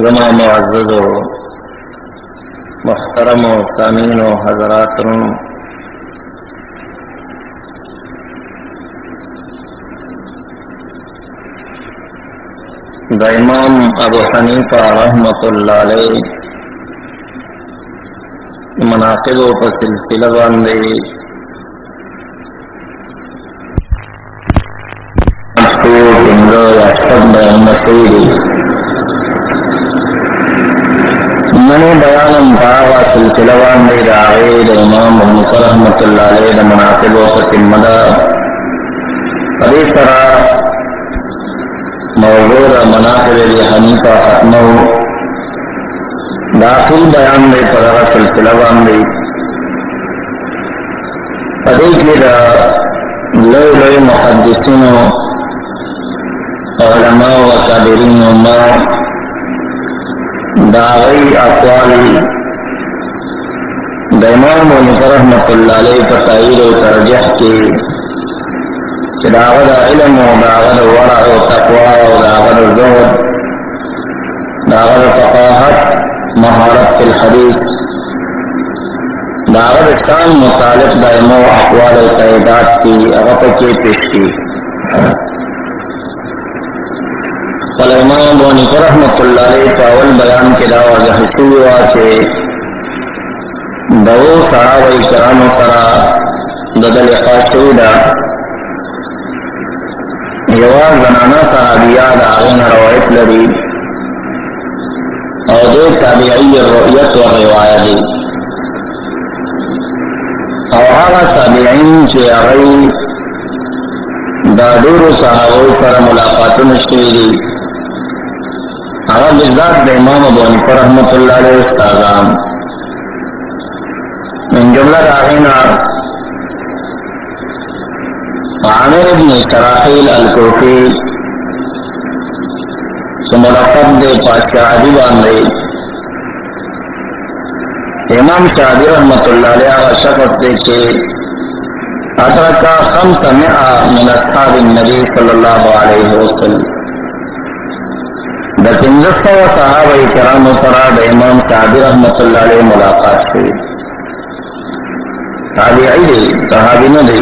ज़मा मुअज़्ज़ज़ मुहतरम सामीन हज़रात, इमाम अबू हनीफा रहमतुल्लाह अलैह मनाक़िबों पर सिलसिला बांधे मने बयान पावा सिलसिला बांधे रावे इमाम हनीफा रहमतुल्लाह अलैह मनाक़िबों पर तिम्मदा परिसरा मौजूद मनाक़िब हनीफा खत्मो दाखिल बयान में पड़ा सिलसिला बांधे पदे के लोए मुहद्दिसीनों उलमा व कादिरीन दावी अक़वाल इमाम हनीफा रहमतुल्लाह अलैह पर तअयीद व तरजीह के दावत इल्म व दावत वरा व तक़वा व दावत ज़ुहद दावत फ़क़ाहत महारत फिल हदीस दावत शान मुतालिक दाइमो अक़वाल व तअयीदात की अगत के पेश की। इमाम अबू हनीफा रहमतुल्लाह अलैह पावल बयान के दावा जहसुआ से दो सहाबा किराम सरा बदल काशुदा यवा जनाना सहाबिया दावन रवायत लड़ी और दो ताबिई रुयत व रिवायत और आला ताबिईन से आगई दादूर सहाबा सरा मुलाकातुन शुरी आवा बिज़ात इमाम अबू हनीफा रहमतुल्लाह अलैह उस्तादान min जुमला दागिना आमिर इब्न शराहील अल-कूफी से मुलक़ब दे पाशाही बांधे इमाम शादी रहमतुल्लाह अलैह का शख्स देखे अदरका खम्समिआ मिन अस्हाबिन नबी सल्लल्लाहु अलैहि वसल्लम द 1500 सहाबा किराम सरा इमाम शादी रहमतुल्लाह अलैह मुलाकात से ताबिई सहाबी न दे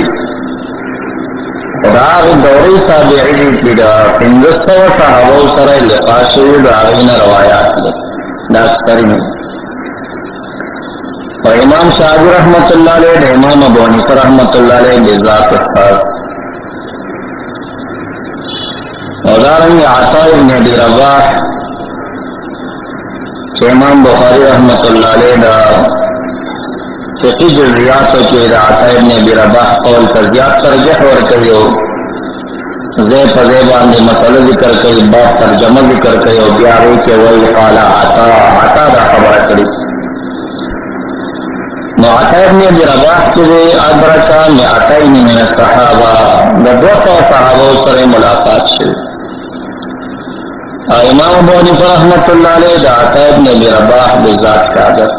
खुदा दौरे ताबिई की 1500 सहाबा सरा लिक़ाशु दागिन रवायात दास्तरी और इमाम शादी रहमतुल्लाह अलैह इमाम अबू हनीफा रहमतुल्लाह अलैह बिज़ात खास उदाहरण आता इब्न अबी रबाह इमाम बुखारी रहमतुल्लाह अलैह दा फिक़ी जुज़ियात के आता इब्न अबी रबाह कौल पर ज़्यादा तरजीह और कहियो ज़े पज़े बांधे मसला ज़िक्र कई बात तर्जमा ज़िक्र कई और ब्यारे के वही काला आता दा खबर करी आता इब्न अबी रबाह के अदरका में आता ही नहीं मिन सहाबा द 200 सहाबा पर मुलाकात से इमाम अबू हनीफा रहमतुल्लाह अलैह आता इब्न अबी रबाह बिज़ात शहादत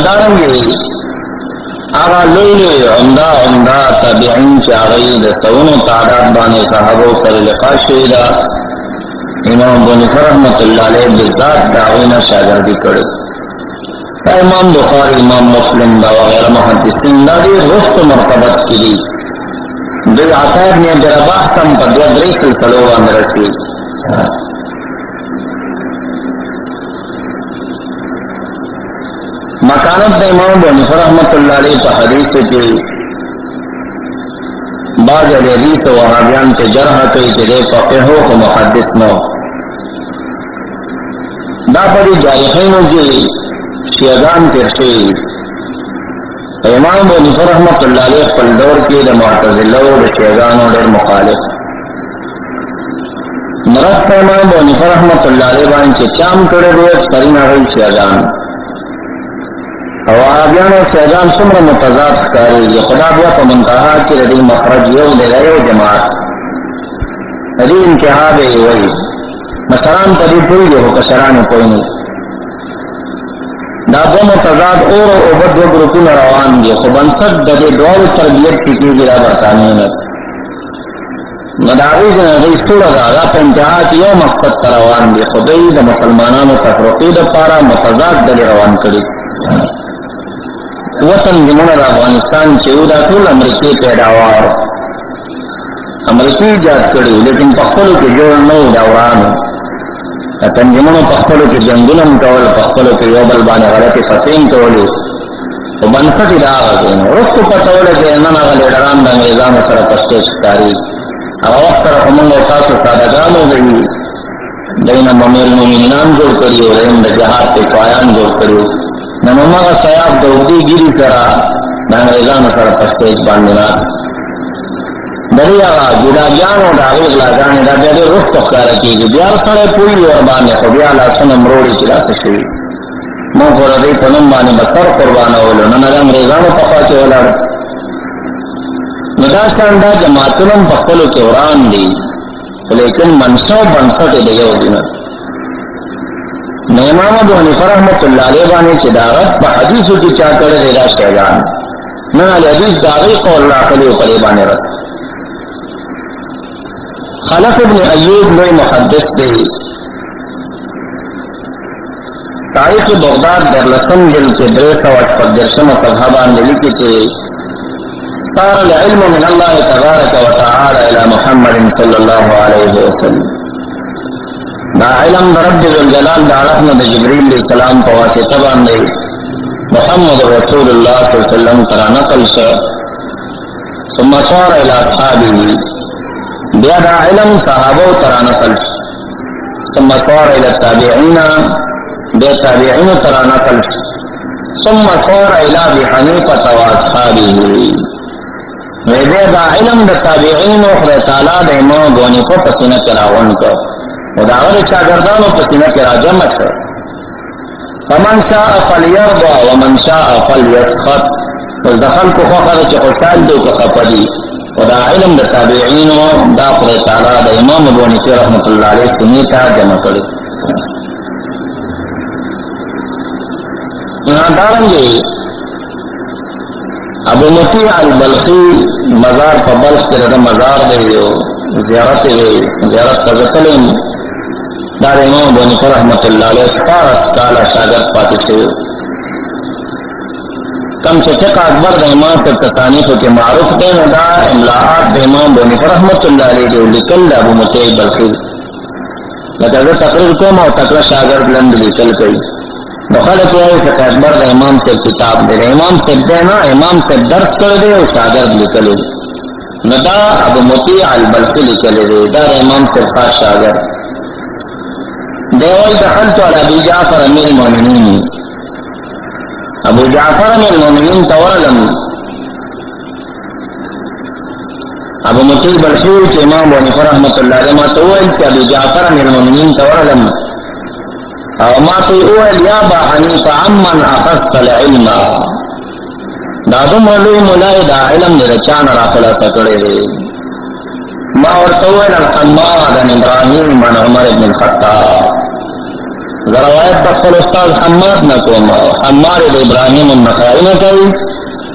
दारंगे आगा लोई उम्दा ताबिईन चागई दस्तवनो तादाद बाने सहाबों कर लिक़ा शुदा इमाम अबू हनीफा रहमतुल्लाह अलैह बिज़ात दावीना शागिर्दी करे इमाम बुखारी इमाम मुस्लिम दा वगैरह मुहद्दिसीन दा ये रुस्त मर्तबत की दी दो आता इब्न अबी रबाह तम पर दो सिलसिलों बांध रसी मकानत इमाम अबू हनीफा रहमतुल्लाह अलैह पर हदीस के बाज़ हदीस वहाबियान के जरह कई के फ़क़ीह हो मुहद्दिस न दा बड़ी जारिहीनों की शियागान तेरसे इमाम अबू हनीफा रहमतुल्लाह अलैह पर दौर के मुअतज़िला और शियागान और मुखालिफ मरद इमाम अबू हनीफा रहमतुल्लाह अलैह बान के चाम करे हुए सरीना हुई शियागान अवाबियान और शियागान सुमर मुतज़ाद कारी ये खुदा बिया को मुंतहा की रदी मखरज यो दे जमात रदी इंतहा दे वही मसरान पदी पुल जो कसरान कोई नहीं दादो मुतज़ाद और उबद ग्रुपी में रवान दिए खुबनसद दे दौर तरबियत की गिरा बरतानी में مداغیز نظر سوڑا دادا پا انتہا کی یو مقصد تا روان دی خدای دا مسلمانانو تفرقی دا پارا متضاد دلی روان کری وطن زمون دا افغانستان چیو دا طول امریکی پیداوار امریکی ایجاد کری لیکن پخپلو کی جوڑ نو دورانو تنظیمونو پخپلو کی جنگونم کول پخپلو کی یو بلبانی غلطی فتیم کولی و بنفتی دا آغازینو رفتو پتولی که انن آغا لیڈران دا انگریزانو سر پشتش کاری اغا وقت را خمونگو تاسو سادگانو دی دینا ممیر مومنان جوڑ کریو دین دا جہاد پیکوایان جوڑ کریو نمماغا سیاب دوردی گیری سرا دا انگریزانو سر پشتش باندنا دری آغا جداگیانو دا غیق لاغانی دا بیادی رفت اخکارا کی گی بیار سر پوئی وربانی خوبیا لاسن امروڑی چلاس شوی مو قردی پنم بانی بسر قربانا ولو ننگا انگریزانو پخواچی ولر نداشتان دا جماعتنم پخپلو کے وران دی لیکن منشو بنسٹ دیو دینا امام ابو حنیفہ رحمت اللہ علیہ بانی چی داغت پا حدیثو کی چاکر دیدا شہجان ننا حدیث داغی قول راقلی و قریبانی رد خلف ابن ایوب نوی محدث دی تاریخ بغداد در لسم جل کے 380 صحابان دلی کی چی صار العلم من الله تبارك وتعالى الى محمد صلى الله عليه وسلم دا علم رب الجلال دا رحمت جبريل علیہ السلام په واسطه باندې محمد رسول الله صلی الله علیه وسلم ترا نقل شو ثم صار الى اصحابه بیا دا علم صحابه ترا نقل ثم صار الى التابعين بیا تابعین ترا نقل ثم صار الى ابي حنيفه واصحابه ویدے دا علم دا تابعین و خدا تعالی دا امام ابو حنیفہ پسینہ کراون کو و دا غیر شاگردانو پسینہ کرا جمع شو فمن شاء فلیرضا ومن شاء فلیسخط پس دخل کو خوخر چی خوشحال دو کو خپدی و دا علم دا تابعین و دا خدا تعالی دا امام ابو حنیفہ رحمت اللہ علیہ سنیتا جمع کری یہاں دارنگی ابو مطیع البلخی مزار پا بلخ کے رضا مزار دیو زیارت تزتلیم دار امام ابو حنیفہ رحمت اللہ علیہ سپارس کالا شاگرد پاتی شیو کم سے فقہ اکبر دا امام پر تصانیفو کے معروف دین دا املاحات دا امام ابو حنیفہ رحمت اللہ علیہ جو لکل دا ابو مطیع البلخی لکہ تقریر کوم او تکلا شاگرد لند لکل کئی خلق وہی فقہ اکبر دا امام سے کتاب دے امام سے دینا امام سے درس کر دے اور شاگرد لکلے ندا ابو مطیع البلخی لکلے دے دا امام سے خاص شاگرد دیوال دخلت علی ابی جعفر امیر المومنین ابو جعفر امیر المومنین تورلم ابو مطیع البلخی کے امام ابو حنیفہ رحمت اللہ علیہ ما تویل کہ ابو جعفر امیر المومنین تورلم او ما تی اویل یا با حنیفہ عمن اخذت العلم دادو مولوی ملائی دا علم دی رچان را خلاصہ کرے دی ما ورطویل الحماد ان ابراہیم ان عمر ابن الخطاب ذروایت تخل استاذ حماد نکوم حماد دا ابراہیم النخائی نکوی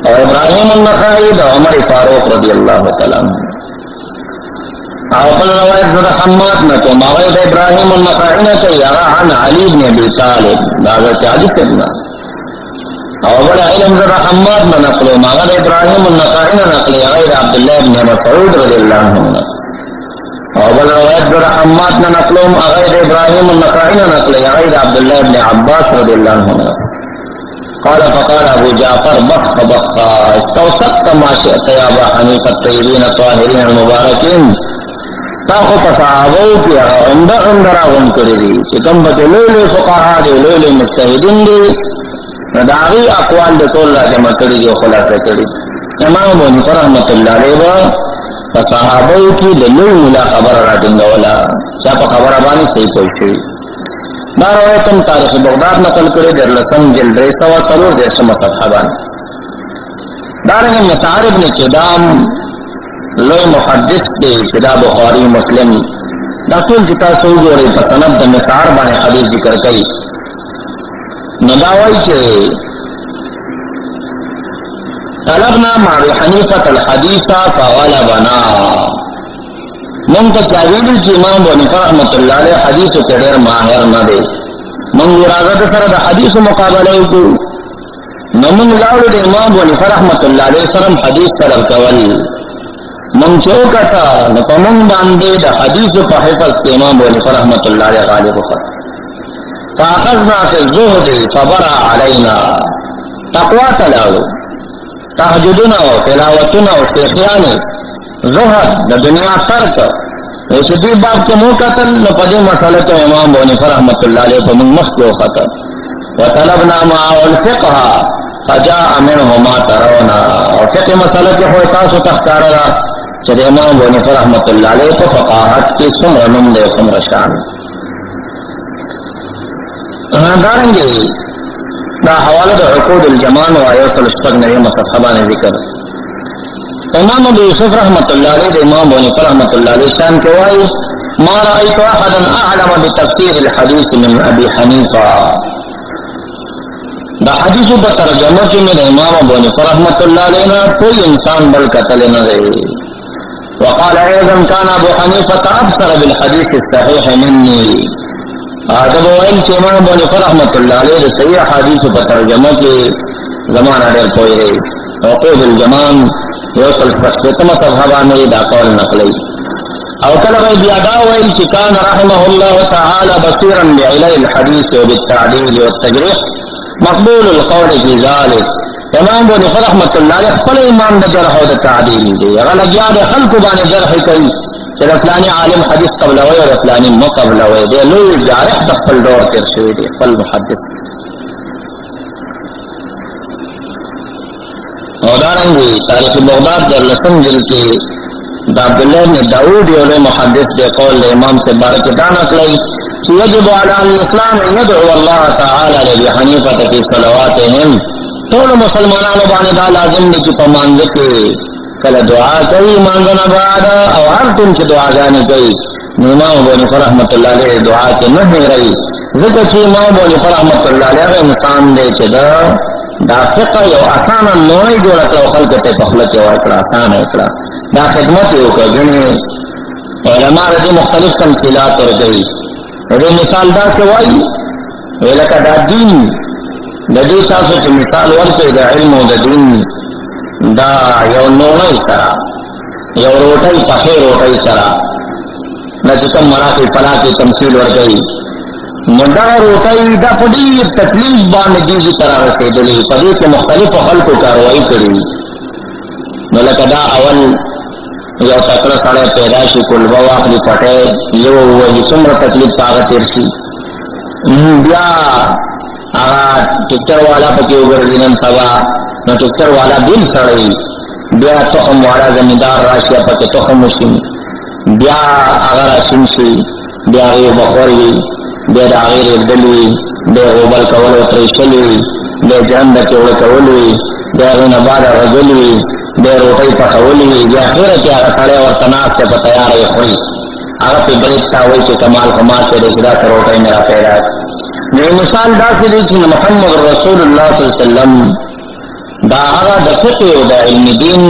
اور ابراہیم النخائی دا عمر فاروق رضی اللہ تعالیٰ اول روایت زر حماد نکو ماغید ابراہیم النخائی نکی عن علی بن ابی طالب داغت علی سبنا اول علم زر حماد نقلو ماغید ابراہیم النخائی نقلی غیر عبداللہ بن مسعود رضی اللہ عنہ اول روایت زر حماد نقلو غیر ابراہیم النخائی نقلی غیر عبداللہ بن عباس رضی اللہ عنہ قال فقال ابو جعفر بخ بخ استوسط ما شئت یا ابا حنیفہ الطیبین الطاہرین المبارکین تاخو تصحابو کی عمدہ راغن کری دی چکم بکی لولی فقہا دی لولی مستحدین دی نداغی اقوال دی طول راجمہ کری دی و خلاصہ کری امام ابو حنیفہ رحمت اللہ علیہ با تصحابو کی لولی ملا خبر راجن دولا چاپا خبر ابانی صحیح پوچھوی دا روایتم تاریخ بغداد نقل کری در لسم جلد ریسا و سلور دیرشم صحابان دارنگی متعار ابن قدام لوی محدث دے چدا بخاری مسلم دا طول جتا سو گوری پسند دا نصار بانے حدیث ذکر کئی نداوائی چے طلبنا مع حنیفت الحدیثہ فغلبنا من ته چاویل چې امام ابو حنیفه رحمۃ اللہ علیہ حدیث کې ډېر ماهر نه دی من راغله سره د حدیث مقابله وکړو نو من لاړو د امام ابو حنیفه رحمۃ اللہ علیہ سره حدیث طلب کول من چوکتا نو په من باندې د حدیث په حفظ کې امام ابو حنیفه رحمۃ اللہ علیہ غالب وکړ فاخذنا في الزهد فبرأ علينا تقوا تلاو تهجدنا و تلاوتنا و شیخیانو زهد د دنیا ترک اوس دې باب کې مو قتل نو په دې مسله کې امام ابو حنیفه رحمۃ اللہ علیہ په موږ مخ کې وکړ وطلبنا معه الفقه فجاء منه ما ترون او فقه مسله کې هو تاسو تخکارا چې امام ابو حنیفه رحمۃ اللہ علیہ په فقاهت کې څومره نوم دی څومره شان دارنګي دا حواله د عقود الجمان او آیات الشفق نه مصحبانه ذکر امام ابو یوسف رحمۃ اللہ علیہ امام ابو حنیفه رحمۃ اللہ علیہ شان کې وایي ما رأيت احدا اعلم بتفسير الحديث من ابي حنیفه دا حدیث په ترجمه کې من امام ابو حنیفه رحمۃ اللہ علیہ نه کوئی انسان بل قتل نه دی وقال ايضا كان ابو حنیفه ابصر بالحديث الصحيح مني ادب وایي چې امام ابو حنیفه رحمۃ اللہ علیہ صحیح حدیث په ترجمه کې زمانہ ډېر کوي عقود الجمان یو څل څه صحابانه دا قول نقلی او کله بیا دا وایي چې کان رحمه الله تعالی بصيرا بعلل الحديث وبالتعديل والتجريح مقبول القول في ذلك امام ابو حنیفه رحمۃ اللہ علیہ خپل امام د جرح او د تعدیل دی هغه لګیا د خلق باندې جرح کوي چې فلانی عالم حدیث قبل وای او فلانی مو قبل وای دی لوی جارح د خپل دور تر شوی دی خپل محدث او دارنګي تاریخ بغداد د لسم جلد کې د عبد الله بن داود یو محدث دی قول امام سے بارک دانا کړی يجب على الاسلام ان يدعو الله تعالى لابي حنيفه في صلواتهم ټول مسلمانانو باندې دا لازم دي چې په مانځ کې کله دعا کوي مانځنه بعد او هر کوم چې دعاګانې کوي امام ابو حنیفه رحمۃ اللہ علیہ دعا کې نه هېري ځکه چې امام ابو حنیفه رحمۃ اللہ علیہ انسان دی چې دا فقه یو اسانه نوې جوړه کړو خلکو ته په خپل کې ورکړه اسانه کړه دا خدمت یو کوي علماء دې مختلف تمثيلات ورکړي دې مثال دا څه وایي ولکه دا دین د دې تاسو ته مثال ورکړي د علم او د دین دا یو نوې سره یو روټي په روټي سره د چې کوم مراکې پلاکې تمثيل ورکړي مندا روټي دا په دې تکلیف باندې دې تر رسیدلې په دې کې مختلفو خلکو کاروایی کړې نو لکه دا اول یو تکړه سره پیدا شي کولبا واخلي پټه یو وایي څومره تکلیف پاغه تیر شي بیا هغه ټیکټر والا پکې وګرځي نن سبا نو ټیکټر والا بیل سړی بیا تخم والا زمیندار راشي پکې تخم وشي بیا هغه راشي شي بیا یو بخوري بیا د غیر دلوي د اوبل کول او ترشلوي د جان د کول کولوي دا نه بعد رجلوي د روټي په کولوي د اخر کې هغه سره ورته ناشته په تیارې خوري هغه په بریتا وای چې کمال خما چې دا سره روټي نه پیدا نه مثال دا سړي چې محمد رسول الله صلی الله علیه وسلم دا هغه د فقه او د علم دین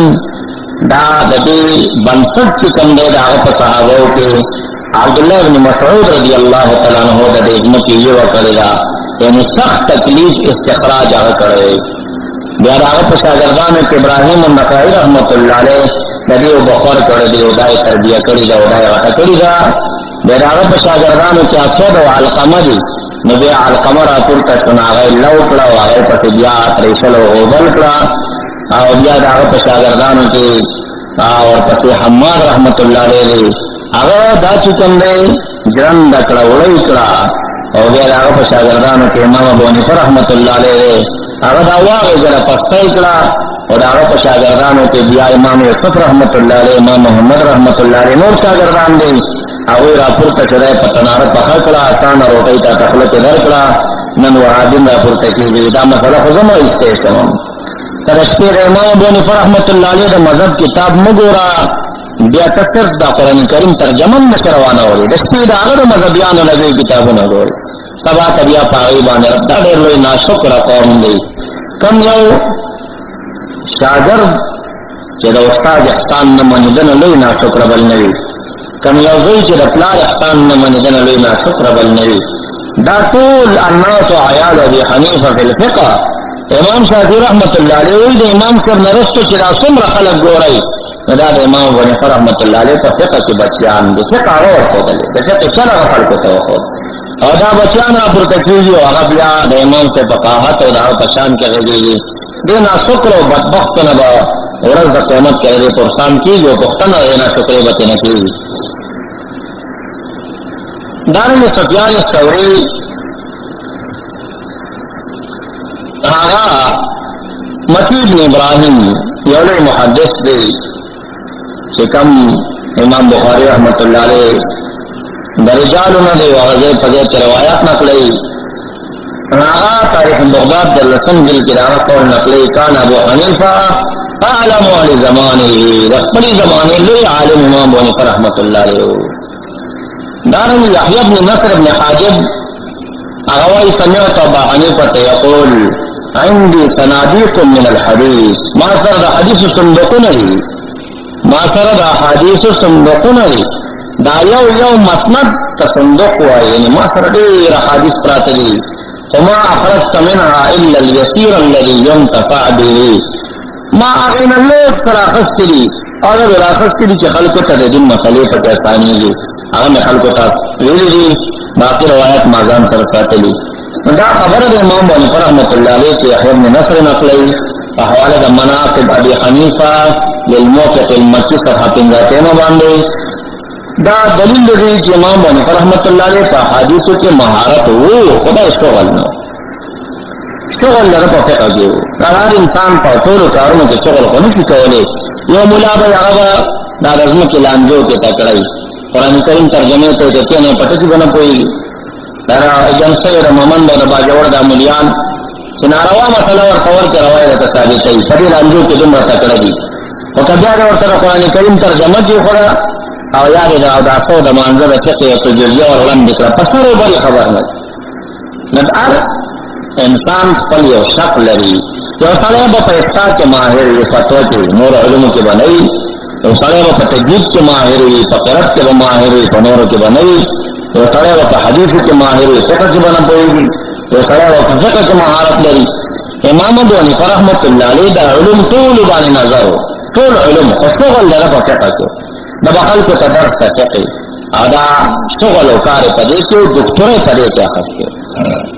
دا د دې بنسټ چې کوم دی دا په صحابه کې عبد الله بن مسعود رضی اللہ تعالی عنہ د دې مکه یو کړلا یعنی سخت تکلیف استخراج هغه کړی بیا هغه په شاګردانو کې ابراهیم النخعی رحمت الله علیه د دې بخور کړی دی او دای تربیه کړی دا او دای غټه کړی دا بیا هغه په شاګردانو کې اسود او علقمه دي نو بیا علقمه را پورته شنه هغه لو کړه او هغه په بیا ترشل او بل کړه او بیا هغه په شاګردانو کې او پسې حماد رحمت الله علیه هغه دا چې کوم دی جرن د کړه وړي کړه او بیا هغه په شاګردانو کې امام ابو حنیفه رحمت الله علیه هغه دا واغې غره پښتای کړه او هغه په شاګردانو کې بیا امام یوسف رحمت الله علیه امام محمد رحمت الله علیه نور شاګردان دي هغه راپورته شوی په تنار په خړکړه آسان روټي ته تخلق درکړه نن وحادین راپورته کیږي دا مسله خو زموږ استعمال تر شپې امام ابو حنیفه رحمت الله علیه د مذهب کتاب مګورا بیا تفسیر د قران کریم ترجمه نشروانه وړي د شپې د هغه مذهبيانو لږه کتابونه وړي تبا تبیا پاوی باندې رب دا ډېر لوی ناشکر قوم دی کم یو شاګرد چې د استاد احسان نه منځنه لوی ناشکر بل نه وي کم یو زوی چې د پلار احسان نه مني دنه لوی ناشکره بل نه وي. دا ټول الناس عیال ابي حنیفه فی الفقه. امام شافعی رحمت الله علیه وی د امام صاحب نرسته چې دا څومره خلک ګوري دا د امام ابو حنیفه رحمت الله علیه په فقه کې بچیان دي. فقه هغه ورته د فقه چا نه خلکو ته وخت او دا بچیان را پورته کیږي او هغه بیا د امام صاحب فقاهت او د پشان کې غږیږي. دې ناشکر او بدبخت نه به ورځ د قیامت کې د پرستان کیږي او پښتنه یې ناشکرې به نه کیږي. دارنګه سفیان ثوری هغه مکی بن ابراهیم یو لوی محدث دی چې کوم امام بخاری رحمت الله علیه درجالونه دی هغه په دې روایت نقلې. هغه تاریخ بغداد د لسم جلد کې هغه قول نقلې کان ابو حنیفه اعلم اهل زمانه د خپل زمانه لوی عالم امام ابو حنیفه رحمت الله علیه. دارنګ یحیی بن نصر بن حاجب هغه وايي سمعت ابا حنیفه یقول عندي صناديق من الحديث ما سره د حدیث صندوقونه دي ما سره د حدیث صندوقونه دي دا یو مسند تصندوق وایي یعنی ما سره ډېر حدیث پراته دي وما اخرجت منها الا اليسير الذي ينتفع به ما اغین الله تراخست دي هغه راخست دي چې خلکو ته د دین مسلې په اسانيږي هغه خلکو ته ویلي دي باقي روایت ما ځان سره ساتلي. دا خبره د امام ابو حنیفه رحمت الله علیه چې یحیی بن نصر نقلی په حواله د مناقب ابي حنیفه للموقف المکی صفحه 15 باندې دا دلیل دی چې امام ابو حنیفه رحمت الله علیه په حدیثو کې مهارت وو خدای شغل نه شغل لري په فقہ کې دا هر انسان په ټولو کارونو کې شغل کوي چې کولای یو مولا به هغه دا رزم کې لانجو کې تکړای قرآن کریم ترجمه ته د کې نه پټ کې بنه کوي دا اجازه یې رمضان د باجوړ د مليان چې ناروا مسله ورته ورته روایت ثابتې په دې لانجو کې دومره تکړه دي او کبه دا ورته قرآن کریم ترجمه کې خورا او یاد دا د اسو د منځه د فقه او تجربه ورلم دکړه په سره بل خبر نه لږ انسان خپل یو شکل لري یو سره په استا کې ماهر یې فتوا کې نور علوم کې باندې یو سره په تجوید کې ماهر یې په قرات کې ماهر یې په نور کې باندې یو سره په حدیث کې ماهر یې فقہ کې باندې پوهیږي یو سره په فقہ کې مهارت لري. امام ابو حنیفه رحمۃ اللہ علیہ دا علوم ټول باندې نظر ټول علوم خصوصا لره په فقہ کې د بخل کو تدرس فقہ ادا شغل او کار په دې کې ډاکټر په دې کې اخته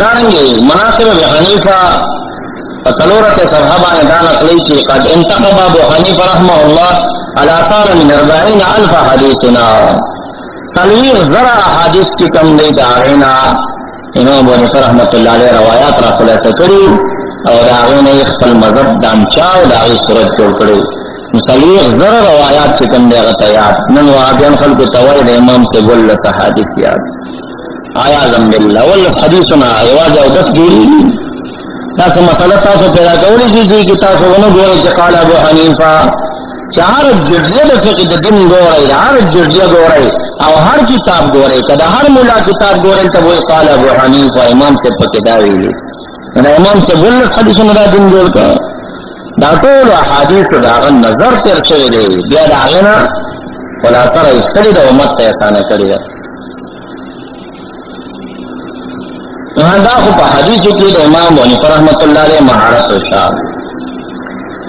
دارنگی مناقب ابی حنیفہ فصلورت صحابہ نے دانا قلیچی قد انتقب ابو حنیفہ رحمہ اللہ علی آثار من 40,000 حدیثنا سلویر ذرا حدیث کی کم دی داغینا امام ابو حنیفہ رحمت اللہ علیہ روایات را خلاصہ کری اور داغینا اخفل مذہب دامچاو داغی صورت جوڑ کری سلویر ذرا روایات کی کم دی غطیات ننو آبیان خلق توائد امام سے بولتا حدیث یاد آیاذم بالله ول حدیثنا یواز او دس جوړي تاسو مسله تاسو پیدا کولی چې تاسو ونه ګورئ چې قال ابو حنیفه چار جزیه د فقہ د دین ګورئ هر جزیه ګورئ او هر کتاب ګورئ کله هر مولا کتاب ګورئ ته وایي قال ابو حنیفه امام سے پکې دا ویلي دا امام سے ول حدیثنا د دین ګور کا دا ټول حدیث دا نظر تر شوی دی بیا دا غنا ولا تر استری د امت ته ثانه کړی دا خو په حدیثو کې د امام ابو حنیفه رحمۃ اللہ علیہ مہارت او شان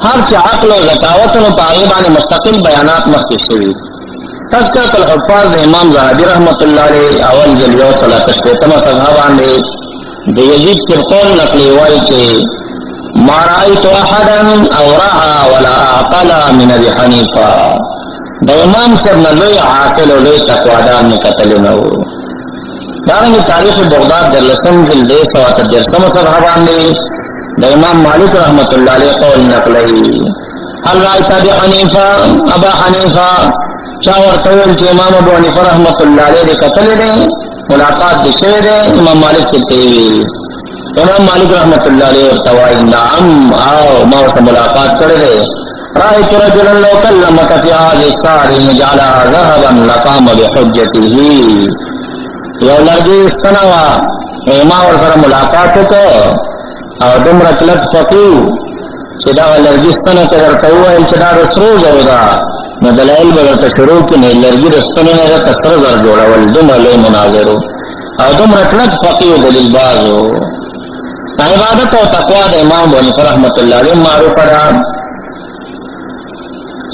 هر چې عقل او ذکاوت او پاغي باندې مستقل بیانات مخکې شوي. تذکرۃ الحفاظ امام زاهدی رحمۃ اللہ علیہ اول جلیو صلاۃ الشیطان صحابه باندې د یزید قرطون نقلی وایي چې ما رأيت احدا اورعا ولا اعقل من ابي حنیفه د امام سره لوی عاقل او لوی تقوادار نه کتل نه و. دارنگی تاریخ بغداد در لسم جلد 113 صحابان نے دا امام مالک رحمت اللہ علیہ قول نقلی حل رائت ابی حنیفہ ابا حنیفہ چاور طول چی امام ابو حنیفہ رحمت اللہ علیہ دے قتل دے ملاقات دے شوئے دے امام مالک سے تیوی امام مالک رحمت اللہ علیہ ارتوائی نعم آو ماوسا ملاقات کردے رائت رجلا لو کلمک فی آج ساری جعلا ذهبا لقام بحجتی یو لرګي استنوا ما ور سره ملاقات وکړ او دمر کلک پکو چې دا لرګي استنه ته ورته وایي چې دا رسرو زودا نو دلائل بغرت شروع کی نئی لرگی رستنو نیغا تسر زر جوڑا والدوم علی مناظرو او دوم رکنک فقیو دلیل بازو عبادت و تقوی دا امام بنی رحمت اللہ علیہ معروف رہا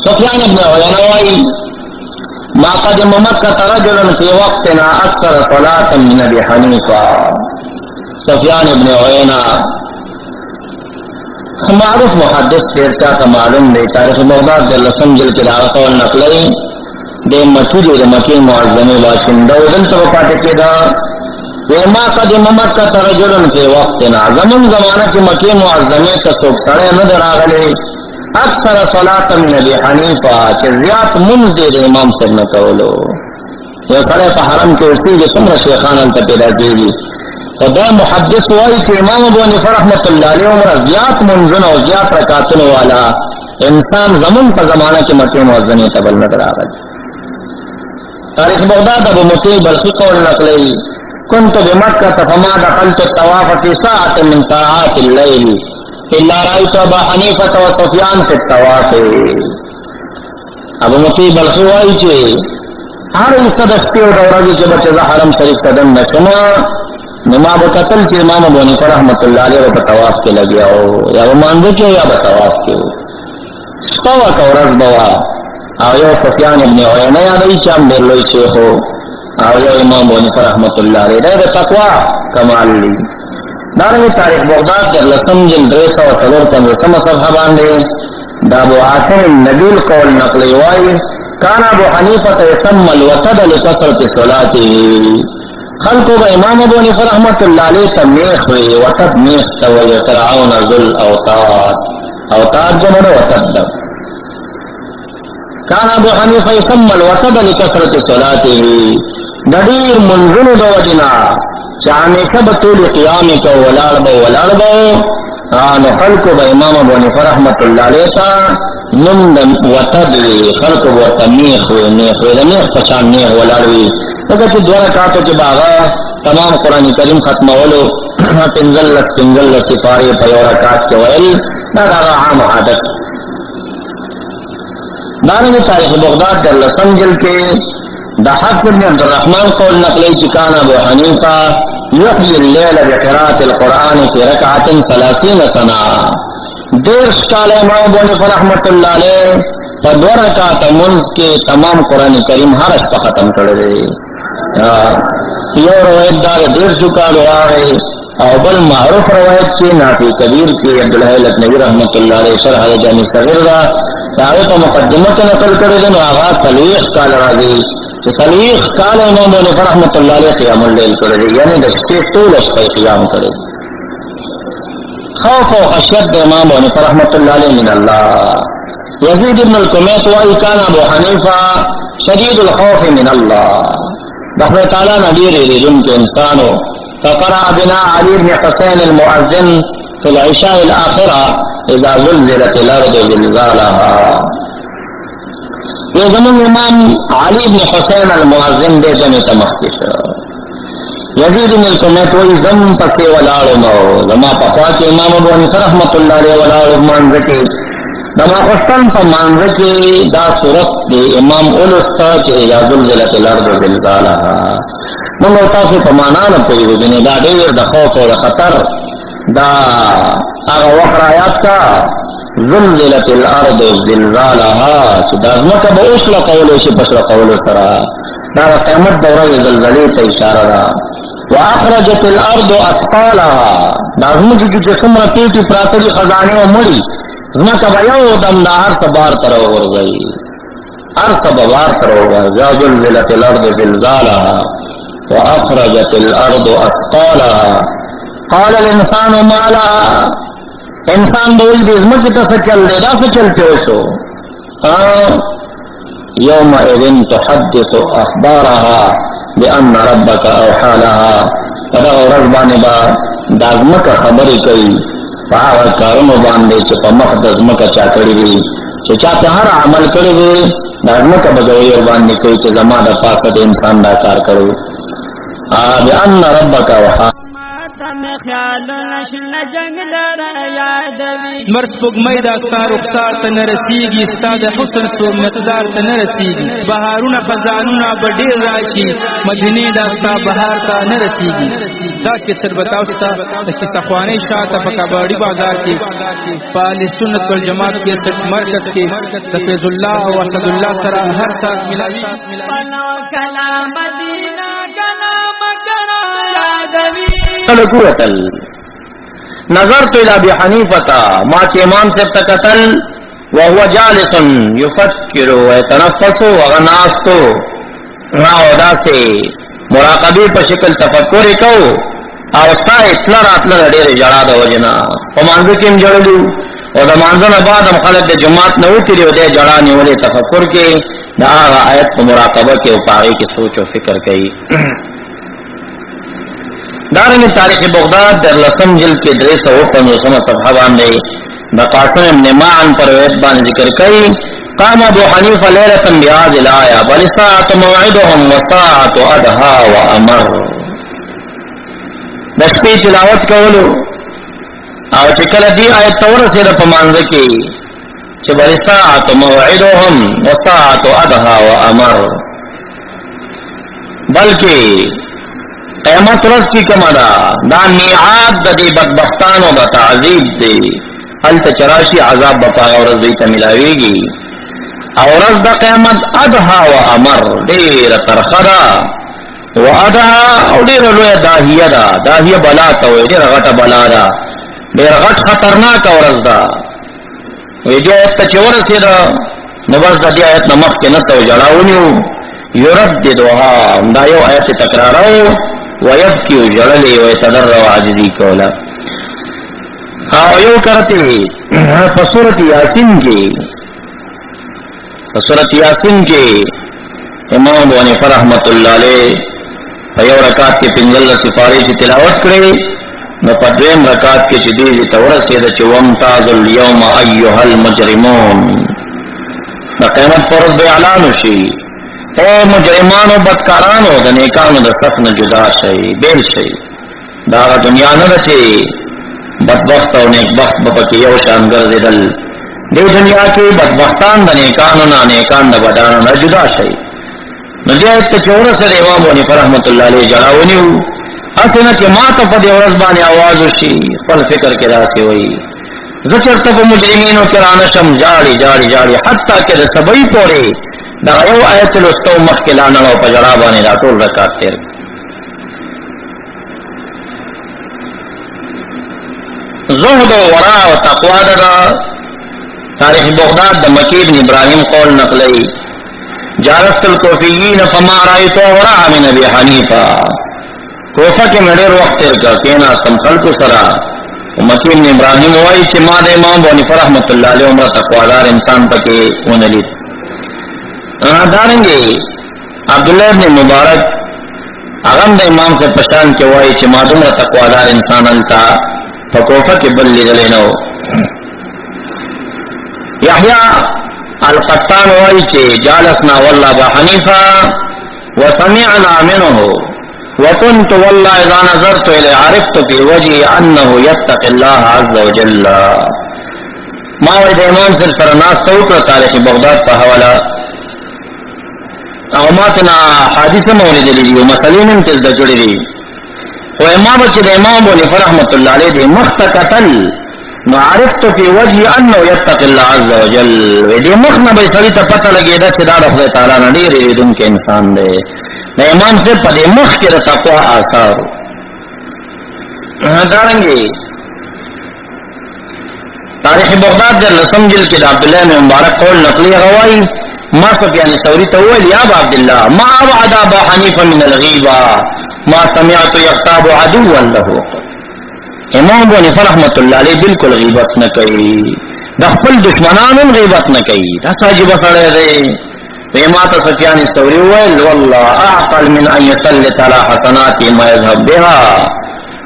سفیان ابن عینوائی ما قدم مکہ رجل فی وقتنا اکثر صلاة من ابی حنیفہ سفیان ابن عینہ معروف محدث تیرچا کا معلوم دے تاریخ بغداد در لسم جل کے دعوت و نقلی دے مکی دے مکی معظمی باشندہ دل تو پاتے دا وما قدم مکہ رجل فی وقتنا زمن زمانہ کی مکی معظمی کا سوک سڑے ندر آگلے اکثر صلاة من ابی حنیفہ چه زیاد منز دے امام سب نکولو یہ سڑے پا حرم کے اسی کے سمر شیخان انتا پیدا کیگی خدا محدث وائی چه امام ابو حنیفہ رحمت اللہ علیہ عمر زیاد منزن و زیاد رکاتن والا انسان زمن پا زمانہ کی مکی معظمی تبل ندر آگل تاریخ بغداد ابو مطیع بلخی قول نقلی كنت بمكة فما دخلت الطواف في ساعة من ساعات الليل إلا رأيت أبا حنيفة وسفيان في الطواف ابو مطیع بلخی وائی چه ہر صدقتی و دورگی کے بچے حرم شریف قدم نشما نما بکتل چه امام ابو حنیفہ رحمت اللہ علیہ و بطواف کے لگیا ہو یا وہ مانده کے یا بطواف کے ہو شپاوا کورز بوا او یو سفیان ابن عینہ یادی چام دیر لوی شیخ ہو او یو امام ابو حنیفہ رحمت اللہ علیہ دے تقوی کمال لی دارنگی تاریخ بغداد در لسم جل 315 صفحہ باندے دا ابو عاصم النبیل قول نقلی وائی کان ابو حنیفہ یسم الوتد لکثرت صلاته خلقو با امام ابو حنیفہ رحمت اللہ علیہ تمیخ وی وتد میخ توی فرعون ذل اوتاد جمع وتد کان ابو حنیفہ یسم الوتد لکثرت صلاته دیر منزل دو وجنا چاہنے سب طول قیامی کو ولار بو آنو خلقو با امام ابو حنیفہ رحمت اللہ علیہ تا نمدن وطد خلق و تمیخ وی نیخ وی نیخ پچان نیخ ولاروی لکہ چی دو رکاتو چی باغا تمام قرآن کریم ختم ولو پنزل سپاری پیو رکات کے ویل نا داغا عام عادت دارنگی تاریخ بغداد در لسم جل کے دا حفظ بن عبد الرحمن قول نقلی چکان ابو حنیفہ یحیی اللیل بقراءت القرآن فی رکعت 30 سنہ دیر سکال امام ابو حنیفہ رحمت اللہ علیہ پر دو رکعت منز کے تمام قرآن کریم ہر اشپا ختم کردے یہ روایت دار دیر سکال آئے او بل معروف روایت چی نافی کبیر کی عبدالحی لکنوی رحمت اللہ علیہ شرح جامع صغیر دا دعوی پا مقدمت نقل کردے نو آغاز سلویخ کال راضی سلویخ کال امام ابو حنیفہ رحمت اللہ علیہ قیام اللیل کردے یعنی دشتی طول اشپا قیام کردے خوف و خشیت امام ابو حنیفہ رحمت اللہ علیہ من اللہ یزید ابن الکمیت وائی کان ابو حنیفہ شدید الخوف من اللہ دخل تعالیٰ نبیر رجن کے انسانو فقرأ بنا علی بن حسین المؤذن فی العشاء الاخرہ اذا زلزلت الارض زلزالها یہ زمان امام علی بن حسین المؤذن دے جمع تمخکش یزید بن الکمیت وی زم پسے ولارو مو زما پخواچ امام ابو حنیفہ رحمت اللہ علیہ ولارو مانزکی دما خستان پا مانزکی دا صورت دی امام اولستا چه اذا زلزلت الارض زلزالها منگو تاسو پا مانانا پویدو جنی دا دیر دا خوف و دا خطر دا آغا وقر آیات کا زلزلت الارض زلزالها چه دا ازمکا با اوش لقولو شی پس لقولو سرا دا قیمت دورا زلزلی تا اشارہ دا واخرجت الارض اثقالها دا ازمکی کی جسم رپیٹی پراتری خزانے و مڑی ازمکا با یو دم دا ہر سبار ترو غرزئی ہر سبار ترو غرزئی زلزلت الارض زلزالها واخرجت الارض اثقالها قال الانسان ما لها انسان بول دی ازمکی تا سچل دے دا سچلتے ہوشو یوم اذن تحدث اخبارها بأن ربك اوحى لها فدا رزبان با دازمک خبری کئی فاغا کارونو باندے چه پا مخدزمک چا کری دی چه چا پا ہر عمل کری دی دازمک بگویر باندے کئی چه زمان دا پاکت انسان دا کار کرو بأن ربك اوحى مرس پگمئی دا ستا رخسار تا نرسیگی ستا دا حسن سو مقدار تا نرسیگی بہارون خزانون بڑیر راشی مدینی دا ستا بہار تا نرسیگی دا کسر بتاو ستا دا کسا خوانی شاہ تا فکاباڑی بازار کی پاہلی سنت والجماعت کے ست مرکز کے دا فیض اللہ و اسد اللہ سرا ہر ساتھ ملاوی نظرت الى ابي حنيفه ما کے امام سے تقتل وهو جالس يفكر ويتنفس وغناست راودا سے مراقبے پر شکل تفکر کو او ستا اطلاع راتل ډېر جړا د وجنا په مانځ کې جړلو او د مانځ نه بعد خلک د جماعت نه وتیری او د جړا نیولې تفکر کې دا آیت په مراقبه کې او پاره کې سوچ او فکر کوي دارنگی تاریخ بغداد در لسم جلد کے 355 صفحہ باندے بقاسم ابن معن پر روایت باندې ذکر کئی قام ابو حنیفہ لیلتا بیاض الآیہ بل ساعت موعدهم وساعت ادھا و امر دشپی تلاوت کولو او چکل دی آیت تورسی دا پمانز کی چه بل ساعت موعدهم وساعت ادھا و امر بلکہ قیامت رس کی کمدا دا میعاد دا دی بدبختانو دا تعذیب دی حلت چراشی عذاب بپا ورز دیتا ملاویگی ورز دا قیامت ادھا و امر دیر ترخدا و ادھا او دیر لوی داہیہ دا داہیہ بلا تاوی دیر غٹ بلا دا دیر غٹ خطرناک ورز دا وی جو ایت تا چورسی دا نبرز دا دی آیت نمخ کے نتو جڑاونیو یرددوها دا یو آیت تکرارو ویبکی جڑلی ویتدرع عجزی کولا یو کرتے فصورت یاسین کے امام ابو حنیفہ رحمت اللہ علیہ فیو رکعت کے پنزل سفارش تلاوت کرے نو پدویم رکعت کے شدید تورسید وامتاز اليوم ایها المجرمون نا قیمت فرض بے اعلانو شی اے مجرمانو بدکارانو دا نیکانو دا سخن جدا شئی بیل شئی دا دنیا ندچے بدبخت و نیکبخت بپکی یو شان گرزی دل دے دنیا کی بدبختان دا نیکانو نا نیکان دا بدانو نا جدا شئی نجایت تا چورس دا امام ونی پر رحمت اللہ علیہ جڑاونیو اسنا چے ماتا پا دے ورزبانی آوازو شی پل فکر کے راسی ہوئی زچر تب مجرمینو کرانشم جاڑی جاڑی جاڑی حتی کہ دا سبئی پوڑے دا یو آیت لستو مخکلانا و پجرابانی دا طول رکات تیر زہد و ورا و تقوی دا تاریخ بغداد دا مکی بن ابراہیم قول نقلی جالست الکوفیین فما رائیتو ورا من ابی حنیفہ کوفہ کے مڈیر وقت تیر کا کینا سم خلقو سرا مکی بن ابراہیم وائی چی ما دا امام بونی پر رحمت اللہ علیہ عمر تقویدار انسان پاکے ونلید دارنگے عبداللہ ابن مبارک اغم دا امام سے پشان کے وائی چی مادم را تقوادار انسان انتا فکوفہ کے بل لگلینو یحیاء القطان وائی چی جالسنا واللہ با حنیفہ وسمعنا منه وكنت والله اذا نظرت الى عرفت في وجهه انه يتقي الله عز وجل ما وید امام سے فرناس توقع تاریخ بغداد پا حوالا او ماتنا حادث مورد لیدی و مسئلین انتز دا جڑی دی و امام چی دا امام بولی فرحمت اللہ علیہ دی مختقتل معرفت فی وجهی انو یتق اللہ عز و جل و دی مخنا بی سوی تا پتہ لگی دا چی دا رفض تعالیٰ ندیر ریدن کے انسان دے دا امام سے پا دی مخ کی دا تقوی آثار دارنگی تاریخ بغداد در لسم جل کی دا عبداللہ میں مبارک قول نقلی غوائی ما سفیان ثوری تقول یا ابا عبداللہ ما وعد ابا حنیفہ من الغیبہ ما سمعت یغتاب عدوا له امام ابو حنیفہ رحمت اللہ علیہ بالکل غیبت نہ کئی دا خپل دشمنانو غیبت نہ کئی دا ساجب سڑے دے امام سفیان ثوری ویل والله اعقل من ان يسلط على حسنات ما يذهب بها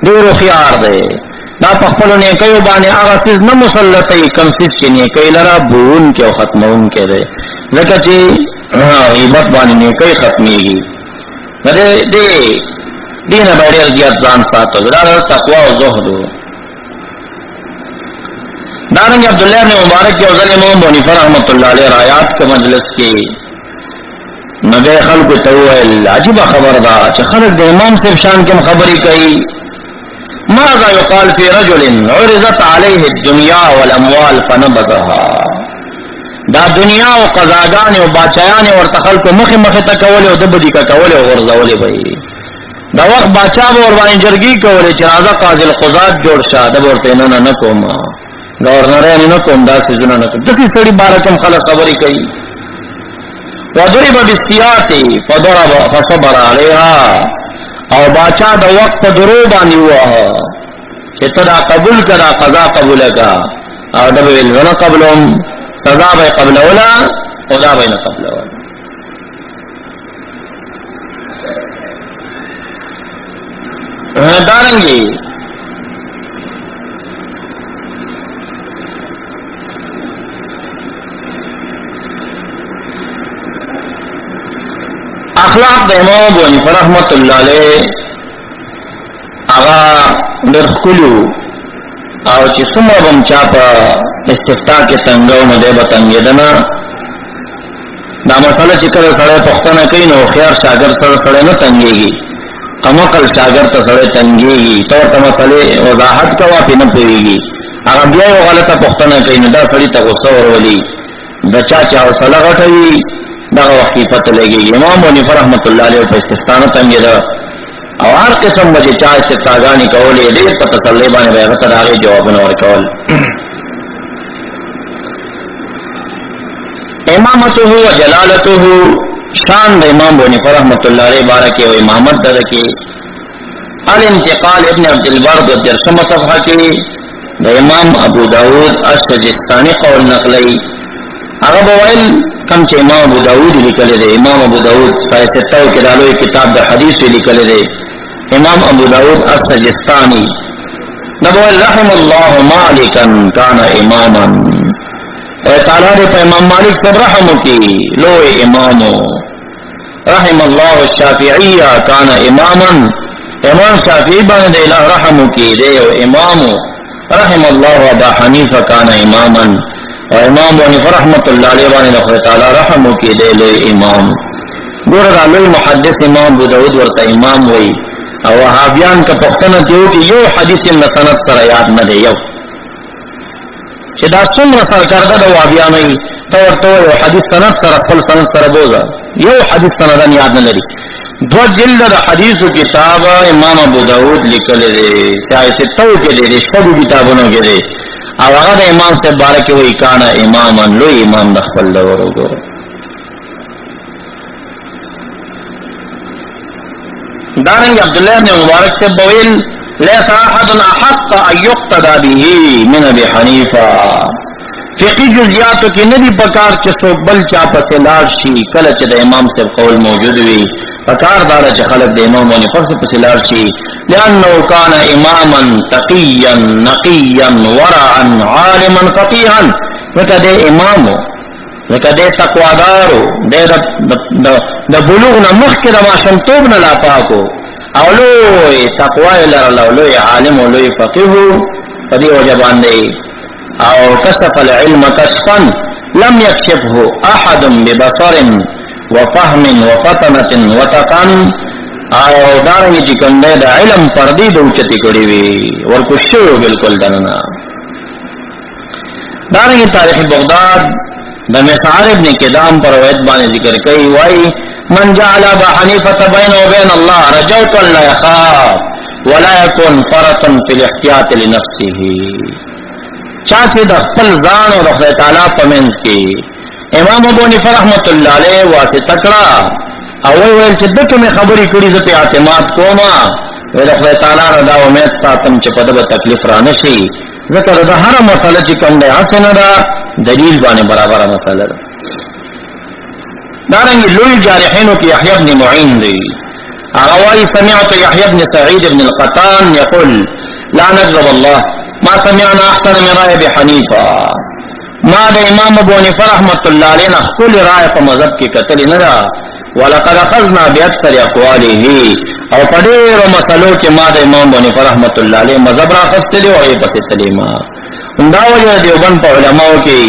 دیر خيار دے دا خپل نے کئی باندې هغه چیز نه مسلطي کم چیز چې نه کئی لرا بون کې او ختمون کې دے لکه چې غیبت باندې نه کوي ختميږي دې دین باندې زیات ځان ساتو دا تقوا او زهد دارنګ عبد الله بن مبارک او ظلم ابو حنیفه رحمۃ اللہ علیہ آیات کے مجلس کې نبی خلق ته ویل عجیب خبر دا چې خلک د امام صاحب شان کې خبري کوي ماذا يقال في رجل عرضت عليه الدنيا والاموال فنبذها دا دنیا او قضاګان او بادشاہان او خلکو مخه مخه تکول او دبدي کا کول او ورزول وي دا وخت بادشاہ ور باندې جرګي کولې چې راځه قاضي القضات جوړ شه د ورته نه کوم گورنر نه کوم دا څه جنا نه کوم دسي سړي بارکم خلک خبري کوي وضرب بالسياط فضرب فصبر عليها او بادشاہ د وخت په درو باندې واه چې تدا قبول کړه قضا قبول کا او د ویل نه قبلهم سزا به قبل ولا او دا به نه قبل ولا دارنګي اخلاق د امام ابو حنیفه رحمۃ اللہ علیہ هغه درخلو او چې څومره هم چا په استفتاء کې څنګه نو دی به څنګه دا مسله چې کله سره پښتنه کوي نو خيار شاګرد سره نه تنګيږي امقل شاګرد ته سره تنګيږي ته مسله وضاحت کوا په نه پیږي هغه بیا غلطه پښتنه کوي نو دا سړی ته غوسه ورولي د چا حوصله غټوي دا وخت پته لګي امام ابو حنیفه رحمۃ اللہ علیہ په استثناء تنګیدا او هر قسم وجه چا استغاثانی کولې دې پته تلې باندې هغه ته راغی جوابونه ورکول امامته و جلالته شان د امام ابو حنیفه رحمۃ اللہ علیہ بارک او امامت درکې الانتقال ابن عبد البر د درسمه صفحه کې د امام ابو داود السجستانی قول نقلی هغه بوایل کم چې امام ابو داود لیکل دی امام ابو داود سایتو کې دالوی کتاب د حدیث لیکل دی امام ابو داود السجستانی نبوی رحم الله مالکا کان اماما اے تعالی دې په امام مالک صاحب رحم وکي لوی امامو رحم الله الشافعی کان اماما امام شافعی باندې الہ رحم وکي دی امامو رحم الله ابا حنیفه کان اماما او امام ابو حنیفه رحمۃ اللہ علیہ باندې الله تعالی رحم وکي دی لوی امام ګور راوی محدث امام ابو داود ورته امام وای او وهابیان کا پختنه دیو کې یو حدیث نه سند سره یاد نه دی یو چې دا څومره سرکارده د وهابیانو ته ورته یو حدیث سند سره خپل سند سره بوزا یو حدیث سند یاد نه لري دو جلد د حدیثو کتاب امام ابو داود لیکل دی سایه تو کې دی شپږ کتابونو کې دی او هغه د امام سے بارک وی کانا اماما لو امام د خپل لورو ګور دارنګ عبد الله بن مبارک سے بویل ليس احد احق ان يقتدى به من ابي حنيفه فقہی جزئیات کې ندی پکار چې څوک بل چا پسې لاړ شي کله چې د امام سے قول موجود وي پکار دار چې خلق د امام باندې پسې لاړ شي لانه كان اماما تقيا نقيا ورعا عالما فقيها وکده امامو وکده تقوادارو د بلوغ نه مخکې د ماشومتوب نه لا پاکو او لوی تقوا لوی عالم او لوی فقيه په دې وجه باندې او کشف العلم کشفا لم يكشفه احد ببصر وفهم وفطنه وتقن او دارنګ چې کوم د علم پردي د اوچتي کړی وي ورکوشو بالکل دنه دارنګ تاریخ بغداد د مسعر ابن کدام پر روایت باندې ذکر کوي وای من جعل ابا حنیفه بین وبین الله رجوت ان لا يخاف ولا يكون فرطا في الاحتياط لنفسه چا چې د خپل ځان او د خدای تعالی په منځ کې امام ابو حنیفه رحمۃ اللہ علیہ واسطه کړه او ویل چې دته مې خبرې کړې زه په اعتماد کوم ویل خدای تعالی را دا امید ساتم چې په دغه تکلیف را نشي ذکر د هر مسله چې کوم دی حسن دا دلیل باندې برابر مسله ده دارنګ لوی جارحینو کې یحیی بن معین دی اغوای سمعت یحیی بن سعید بن القطان يقول لا نجرب الله ما سمعنا احسن من رأي ابي حنیفه ما د امام ابو حنیفه رحمۃ اللہ علیہ خپل رائے په مذهب کې کتل نه ولقد اخذنا باكثر اقواله او په ډېرو مسلو کې ما د امام بونی رحمت الله علیه مذهب را خستلی او یې پسې تللی ما دا وجه دیوبند په علماو کې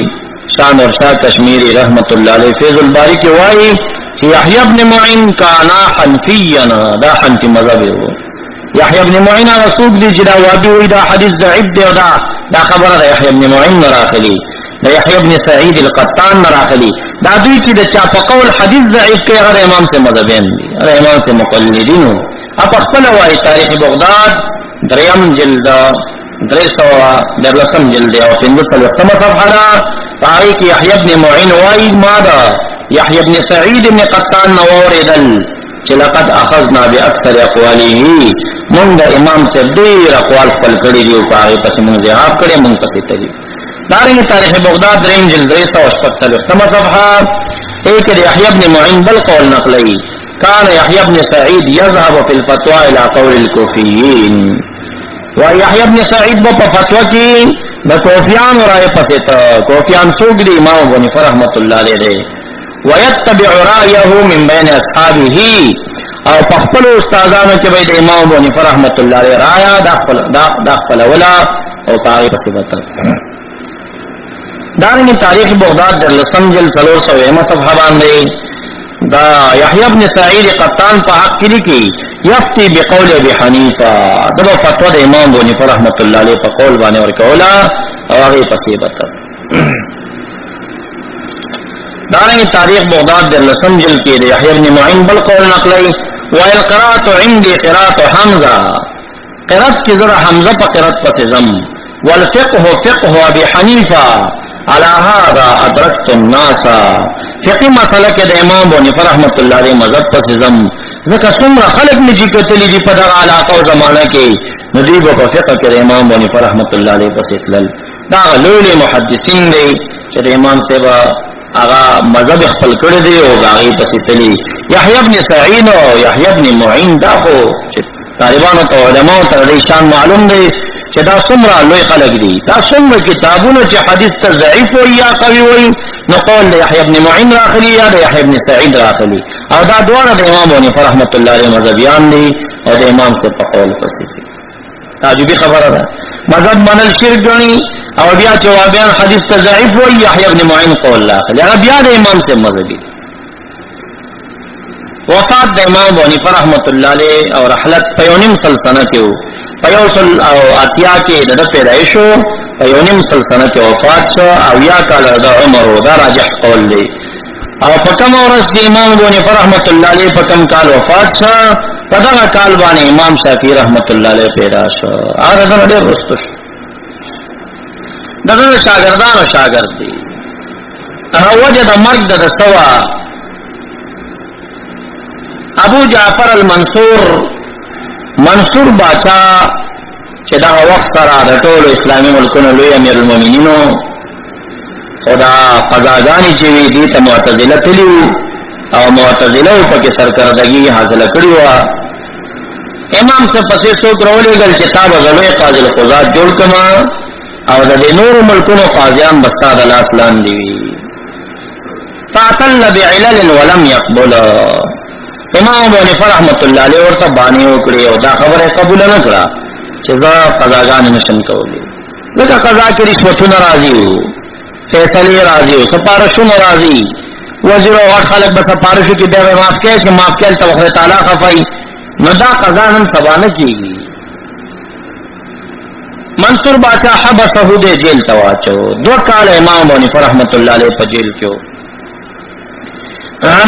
شان اور شاه کشمیری رحمت الله علیه فیض الباری کې وایي چې یحیی ابن معین کانا حنفیا دا حنفی مذهب و یحیی ابن معین رسول دی چې دا وادي وي دا حدیث ضعیف دی او دا خبره ده یحیی ابن معین راغلی دا یحیی ابن سعید القطان راغلی دا دوی چې د چا په قول حدیث ضعیف کې هغه امام سے مذهبین دي هغه امام سے مقلدین اپ خپل وايي تاریخ بغداد دریم جلد 313 جلد او 15 صفحه تاریخ یحیی ابن معین وايي ماذا یحیی ابن سعید ابن قطان نوردل چې لقد اخذنا باكثر اقواله من دا امام سے ډیر اقوال خپل کړي دي او هغه پس موږ ځهاب کړي موږ پسې تللی دارنګ تاریخ بغداد دریم جلد 313 صفحه ایک یحیی ابن معین بل قول نقلی كان يحيى بن سعيد يذهب في الفتوى الى قول الكوفيين ويحيى بن سعيد په فتوا کې د کوفیان راي پسې ته کوفیان څوک دي امام بني رحمت الله علیه ويتبع رايه من بين اصحابه او په خپل استادانو کې به د امام بني رحمت الله علیه رایا داخل ولا او تاریخ په وته دارنګ تاریخ بغداد در لسم جل 300 صفحه باندې دا یحیی ابن سعید قطان په حق کې لیکي یفتی بقول ابي حنیفه دا فتوا د امام بونی رحمت الله علیه په قول باندې ورکولا او هغه پسې بته دارنګ تاریخ بغداد در لسم جل کې د یحیی ابن معین بل قول نقلی والقراءه عندي قراءه حمزه قرات کې زره حمزه په قرات پسې زم والفقه فقه ابي حنیفه على هذا ادركت الناس فقه مسئله کې د امام بونی رحمت الله علیه مذهب پسې زم ځکه څومره خلک نجی کتلی دي په دغه علاقه او زمانہ کې ندیب او فقه کې د امام بونی رحمت الله علیه پسې تلل دا لوی محدثین دي چې د امام سیبا هغه مذهب خپل کړی دی او هغه پسې تللی یحیی ابن سعید او یحیی ابن معین دا خو چې طالبانو ته علماء ته شان معلوم دی چې دا څومره لوی خلک دي دا څومره کتابونه چې حدیث ته ضعیف وي یا قوي وي نو قول د یحیی ابن معین راخلی یا د یحیی ابن سعید راخلی او دا دواړه د امام بونی رحمت الله علیه مذهبیان دي او د امام سے په قول پسې تعجبی خبره ده مذهب منل شرک غني او بیا جوابیان حدیث ته ضعیف وي یحیی ابن معین قول راخلی هغه بیا د امام سے مذهبی وفات د امام بونی رحمت الله علیه او رحلت پیونیم سلطنت یو پیوصل او اتیا کې د پیدایشو پیونیم سلطنت کې وفات شو او یا کال د عمر او دا راجح قول دی او پکم ورځ د امام بونی رحمت الله علیه پکم کال وفات شو په دا کال باندې امام شافعی رحمت الله علیه پیدا شو هغه د ډېر رستو دغه شاګردانو شاګرد دي هغه وجه د مرګ د سوا ابو جعفر المنصور منصور باچا چې دا وخت سره د ټول اسلامي ملکونو لوی امیر المؤمنین خدا قضاګانی چې دي ته معتزله تلو او معتزله په کې سرکردګي حاصله کړی و امام سے پسې څوک راولېږل چې تا به غوې قاضي القضات جوړ کما او د نور ملکونو قاضیان بستاد لاس لاندې وي فاعتل بعلل ولم يقبل امام بونی رحمت الله علیه ورته باندې وکړي او دا خبره قبول نه کړه چې زه قضاګان نشم کولی لکه قضا کې رشوتونه راځي فیصله راځي سپارښتونه راځي وزیر او خلک به سپارښت کې به معاف کړي چې معاف کړي ته خدای تعالی خفای نو دا قضا نن سبا نه کیږي منصور بادشاہ حبسه د جیل ته واچو 2 کال امام بونی رحمت الله علیه په جیل کې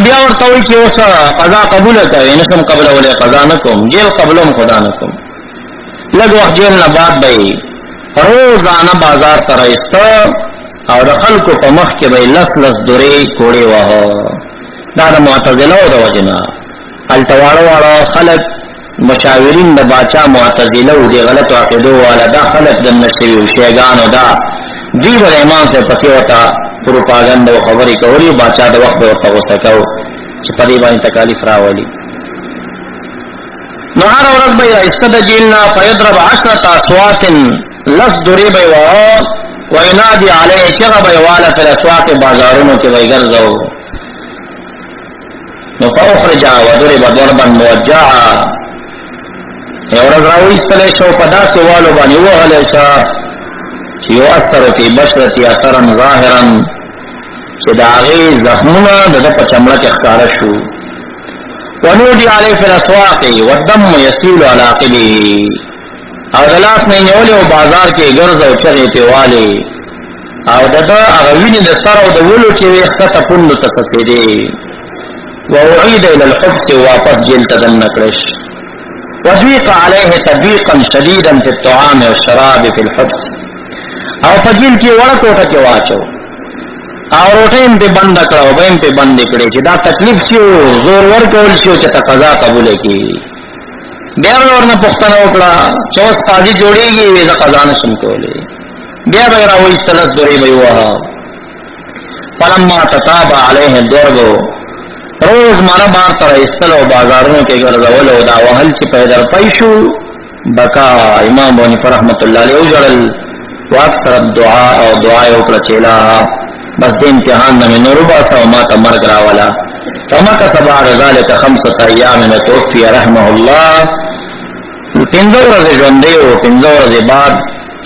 بیا ورته وی چې اوس قضا قبول کړي نسم قبول ولې قضا نه کوم جیل قبولم خدا نه کوم لږ وخت جیل نه بعد به روزانه بازار ته راځه او د خلکو په مخ کې به لس درې کوړې واه دا د معتزله او د وجنا التواړو خلک مشاورین د باچا معتزله او د غلط عقیدو والا دا خلک د نشوي او شیګانو دا دی ور امام سے پسې وتا پروپاګاندا او خبرې کوي باچا د وخت ورته وسکاو چې په دې باندې تکالیف راولي نو هر ورځ به استد جیلنا فیضرب 10 اصوات لس درې به واه وینادي علیه چغه به والا پر اسواق بازارونو کې به ګرځاو نو فاخرج ودرب ضربا موجعا یو ورځ راوایستلی شو په داسې والو باندې ووهلی شه چې یؤثر فی بشرتي اثرا ظاهرا چې د هغې زخمونه د ده په چمړه کې ښکاره شو. ونودي علیه فی الاسواق والدم یسیل علی عقبه او د لاس نه یې نیولې او بازار کې ګرځ او چغې پې والې او د ده هغه وینې د سر او د ولو چې وې ښکته پوندو ته څڅېدې. واعید الى الحبس واپس جیل ته دننه کړش. وضيق عليه تضييقا شديدا في الطعام والشراب في الحبس او په جیل کې وړه کوټه کې واچو او روټۍ هم پې بنده کړه او به هم پې بندې کړې چې دا تکلیف شي زور ورکول شي چې تقاضا قبوله کړي. بیا به ورنه پوښتنه وکړه چې اوس قاضي جوړېږي زه قضا نه شم کولی. بیا به یې راوایستله دورې به یې ووهه. فلما تتابع عليه الضرب روز مانا بار تر ایستل او بازارونو کې ګرځول او دا وهل چې پیدا پای شو. بکا امام بونی پر رحمت الله علیه وجړل واکثر الدعاء او دعا یې وکړه چې لا بس د امتحان نه مې نور وباسه او ما ته مرګ راوله. فمکث بعد ذلك 5 ایام توفي رحمه الله. 15 ورځې ژوندی و. 15 ورځې بعد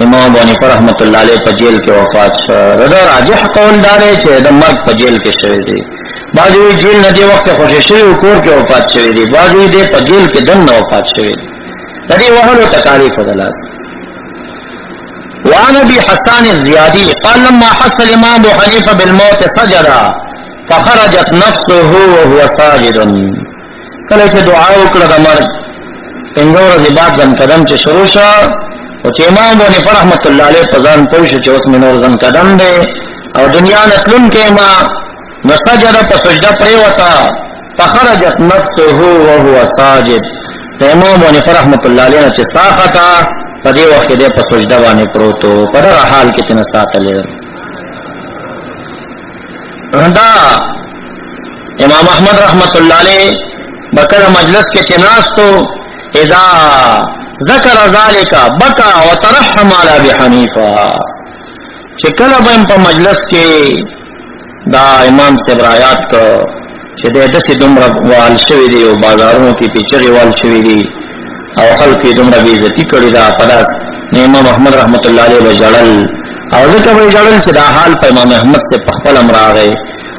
امام بونی پر رحمت الله علیه په جیل کې وفات شو. دا راجح قول دا دی چې د مرګ په جیل کې شوی دی. بعض وی جیل نه دی وخت خوشی شوی او کور کې وفات شوی دی. بعض وی دی په جیل کې دننه وفات شوی دی. د دې وهلو تکالیف د لاس. وعن ابي حسان الزيادي قال لما حس الامام ابو حنيفه بالموت سجد فخرجت نفسه وهو ساجد. کله چې دعا وکړه د مرګ 15 ورځې بعد ځن قدم چې شروع شو او چې امام ابو حنیفه رحمت الله علیه په ځان پوه شو چې اوس مې نور ځن قدم دی او دنیا نه تلونکی ما نسجد په سجده پریوتا. فخرجت نفسه وهو ساجد. امام ابو حنیفه رحمت الله علیه چې ساخته په دې وخت کې په سجده باندې پروت و. په دغه حال کې تنه ساتلی. دا امام احمد رحمت الله علیه بکر مجلس کې چې ناستو اذا ذکر ذلك بکا وترحم على ابي حنیفه. چې کله به په مجلس کې دا امام صاحب آیات کو چې د دې دومره وال شوی دی او بازارونو کې پیچري وال شوی دی او خلک یې دومره بې عزتي کړې ده. پداس امام احمد رحمت الله علیه وجړل او ځکه به جړل چې دا حال په امام احمد ته په خپل امر راغی.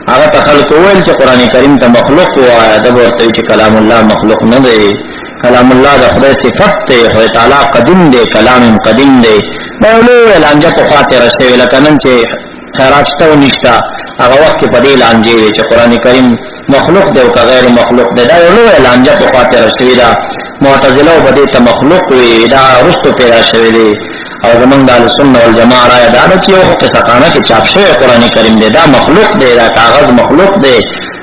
هغه ته خلک وویل چې قران کریم ته مخلوق وایي. دا ورته چې کلام الله مخلوق نه دی. کلام الله د خدای صفت دی. خدای تعالی قدیم دی. کلام قدیم دی. نو لانجه په خاطر شوی لکه نن چې خیرات شته او نشته هغه وخت کې په دې لانجه وي چې قران کریم مخلوق دی او که غیر مخلوق دی. دا یو لانجه په خاطر شوی ده. معتزله او بدی ته مخلوق وي دا رستو پیدا شوی دی او زمونږ د اهلسنه والجماعه رایه دا ده چې یو قصهخانه کې چاپ شوی قران کریم دی. دا مخلوق دی. دا کاغذ مخلوق دی.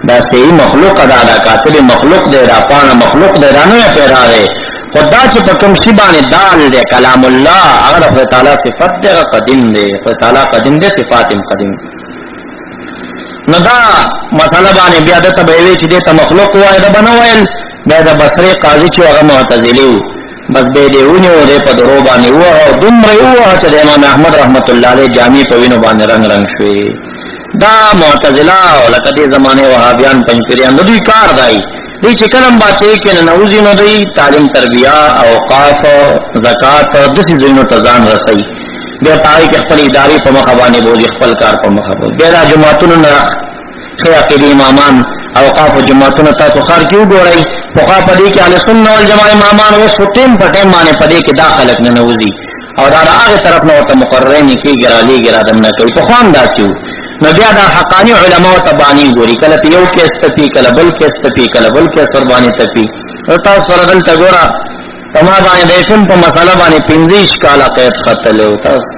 دا صحیح مخلوق دا کاتب مخلوق دی. دا پاڼه مخلوق دی. دا نه پیدا دی. خدا چې په کوم شی باندې دال دی کلام الله هغه خدای تعالی صفت دی قدیم دی. خدای تعالی قدیم دی صفات قدیم. نو دا مسله باندې بیا د تبعوی چې د مخلوق وای دا بنویل بیا د بصری قاضي چې هغه معتزلی بس به دیونه او په درو باندې و او دومره و چې امام احمد رحمت الله علیه جامع په وینو باندې رنگ شوی. دا معتزله او لکه دې زمانه وهابیان پنځپریان د دوی کار دی. دوی چې کلم باچې کې نه نوځي نو دوی تعلیم تربیه اوقاف زکات د دې زینو تزان رسي. بیا پای کې خپل اداري په مخ باندې بوځي خپل کار په مخ باندې. بیا د جماعتونو نه خیاقي امامان اوقاف جماعتونو تاسو خار کیو ګورئ فقها پدې کې اهل سنت والجماعه امامان اوس په ټیم په ټیم باندې پدې کې داخلك نه نوځي او دا هغه طرف نه ورته مقرره نه کیږي رالی ګرادم نه کوي. په خوان داسیو نو بیا دا حقانی علماء تبانی ګوري کله یو کې استفی کله بل کې استفی کله بل کې قرباني تفی او تاسو سره دلته ګورا تما باندې د کوم په مسله باندې 15 کاله قید خطلې او تاسو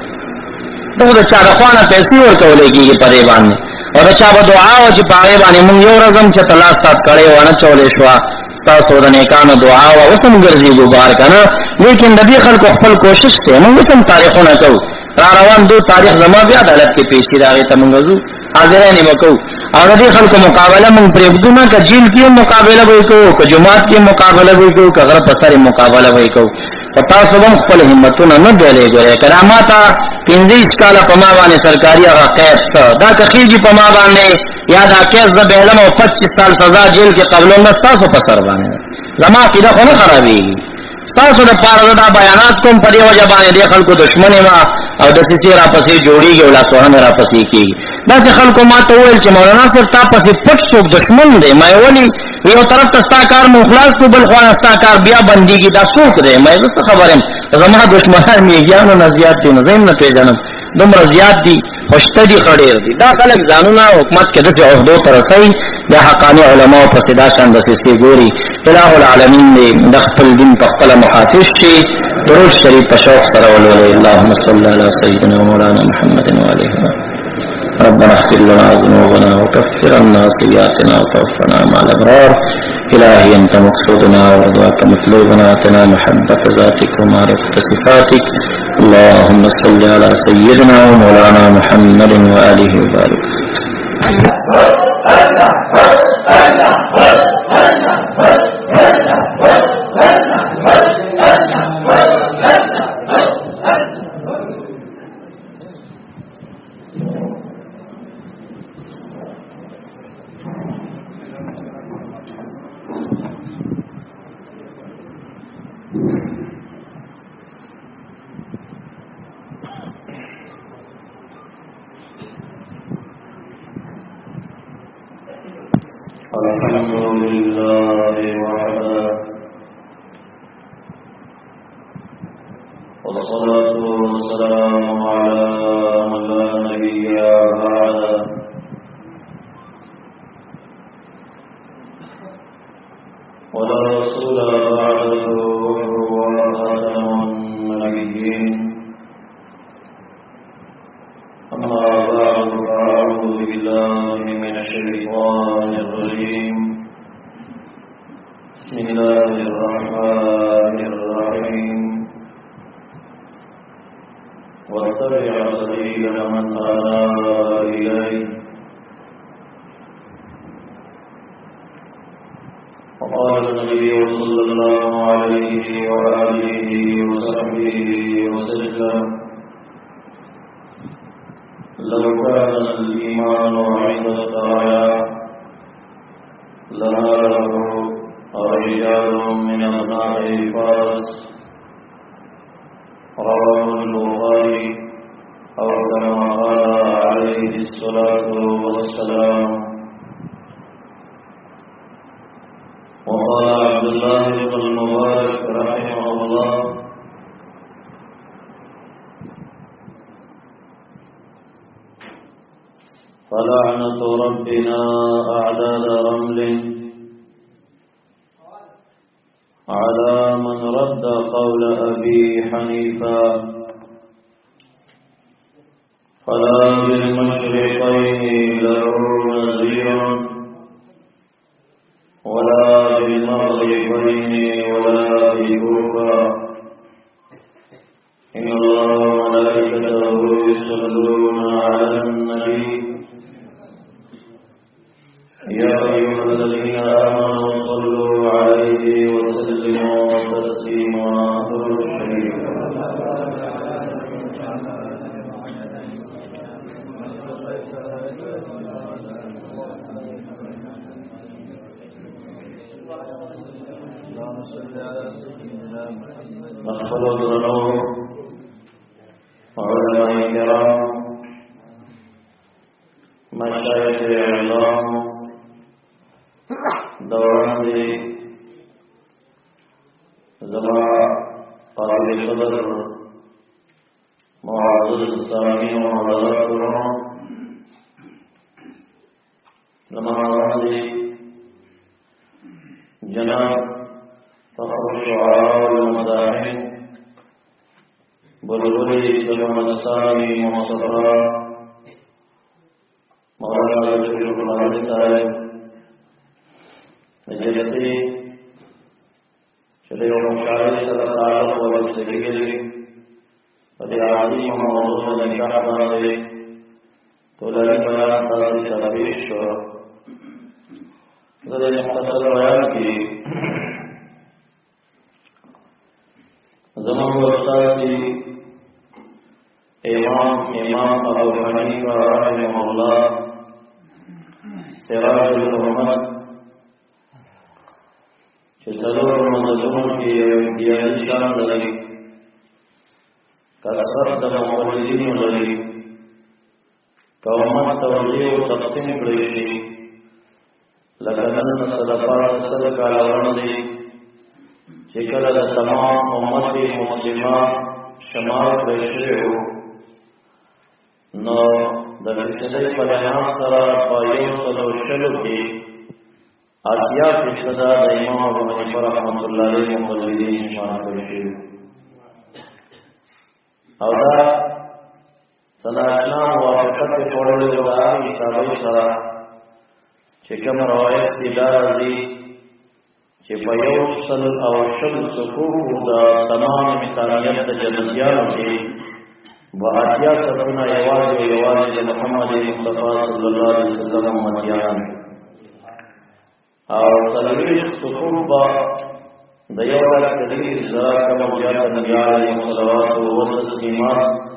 دغه چا د خوانه پیسې ورکولې کیږي په دې باندې او چا به دعا او چې پاره باندې مونږ یو رقم چې تلاش تات کړي ونه چولې شو تاسو د نیکانو دعا او وسم ګرځي ګبار کنه. لیکن د دې خلکو خپل کوشش ته موږ سم تاریخونه کوو. را روان دو تاریخ زما بیا عدالت کې پیش راغی ته موږ زو حاضرانه وکړو او د دې خلکو مقابله موږ پرېږدو نه ک جیل کې مقابله وکړو ک جماعت کې مقابله وکړو ک غره پتره مقابله وکړو. پتا سبم خپل همتونه نه دیلې ګره کرامات 15 کال په ما باندې سرکاري هغه قید څه دا کخیږي په ما باندې یا دا کیس د بهلم او 25 سال سزا جیل کې قبل الله تاسو په سر باندې زما کیده خو نه خرابېږي. تاسو د پاره دا بیانات کوم په دی وجه باندې د خلکو دشمن ما او د سچې را پسې جوړیږي او لا سوهنه را پسې کیږي دا چې خلکو ما ته وویل چې مولانا صاحب تا پسې پټ څوک دشمن دی ما ویلي یو طرف ته ستا کار مخلاص کو بل خوا ستا کار بیا بنديږي دا څوک دی ما زه خبرم زما دشمنان میږیانو نه زیات دي نه زم نه پیژنم دومره زیات دي خوشتدي خړیر دي دا خلک ځانونه حکومت کې د عہدو تر رسي د حقاني علماء په صدا شان د سستي ګوري الہ العالمین دې د خپل دین په خپل محافظ شي درود شریف په شوق سره ولولي اللهم صل علی سیدنا مولانا محمد وعلى ربنا اغفر لنا ذنوبنا وكفر عنا سيئاتنا وتوفنا مع الابرار الهي انت مقصودنا ورضاك مطلوبنا اتنا محبه ذاتك ومعرفه صفاتك اللهم صل على سيدنا ومولانا محمد وآله وبارك الحمد لله وحده والصلاة والسلام على من لا نبي بعده ولا رسول بعده وهو خاتم النبيين أما بعد فأعوذ بالله من الشيطان الرجيم بسم الله الرحمن الرحيم واتبع سبيل من أناب إليه وقال النبي صلى الله عليه وآله وصحبه وسلم لو كان الإيمان عند الغاية لناله رجال من أبناء فارس رواه البخاري أو كما قال عليه الصلاة والسلام. وقال عبد الله بن المبارك رحمه الله فلعنة ربنا أعداد رمل على من رد قول أبي حنيفة فلا بالمشرقين له نذير ولا بالمغربين ولا بكوفة إن الله وملائكته يصلون على النبي يا أيها الذين آمنوا صلوا عليه وسلموا تسليما نحفظ الذنوب علماء الكرام مشايخ الإعلام دوران دي زما قابل قدر معزز السامعين وحضراتكم نمازان دي جناب فخر الشعراء والمداحين بلغلي محمد الثاني مصطفى مولانا جبريل القادري صاحب جلسي شلي ومشاهد تعلق وبالسجل ولعظيم موضوع النكاح بانده تولي بيان تاسي تلبيش ذلك مختصر بيان کی زمان وستاسی امام ابو حنیفہ رحمہ اللہ سراج الامت چې سلور مدلون کی امتیازی شان لري کثرت د مقلدین لري قومت توجیه او تقسیم کړی شي لکه نن صدقات صدقه لرونه دي چې کله د تمام امت مسلمه شمار کړی شوی نو د فیصلې په لحاظ سره په 100 کې اتیا فیصده د امام ابو حنیفه رحمۃ اللہ علیہ مقلدین شمار کړی شوی او دا سناشنا موافقت پوڑھوڑے وغاری صحابی سرا چکم روایت دیدار دی چه پیو سل او شل سکوکو دا تمام مثالیت دا جنتیانو کی با اتیا سکونا یوازی و یوازی دا محمد مصطفیٰ صلی اللہ علیہ وسلم مدیان او سلویش سکوک با دا یوال کدیر زرا کم جاتا نبی علیہ صلوات و تسلیمات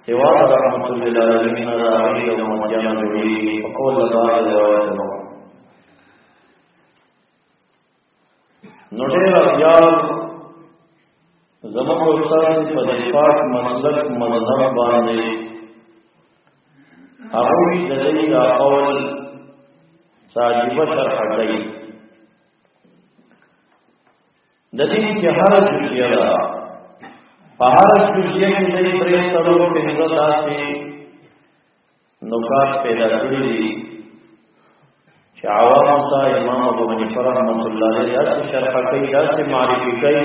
سوا رحمت للعالمین راہی و مدیان جوڑی فقول اللہ روایت نو نوڑیر افیال زمان استاد فضیفات مسلک مذہب باندے اغوی جدی اقول ساجبہ شرح گئی ددی کی ہر جزیہ دا ہر جزیہ کی دئی پریس سلو کے حضرت آسی نکات پیدا کری دی کہ عوام تا امام ابو حنیفہ رحمۃ اللہ علیہ داس شرح کئی داس معرفی کئی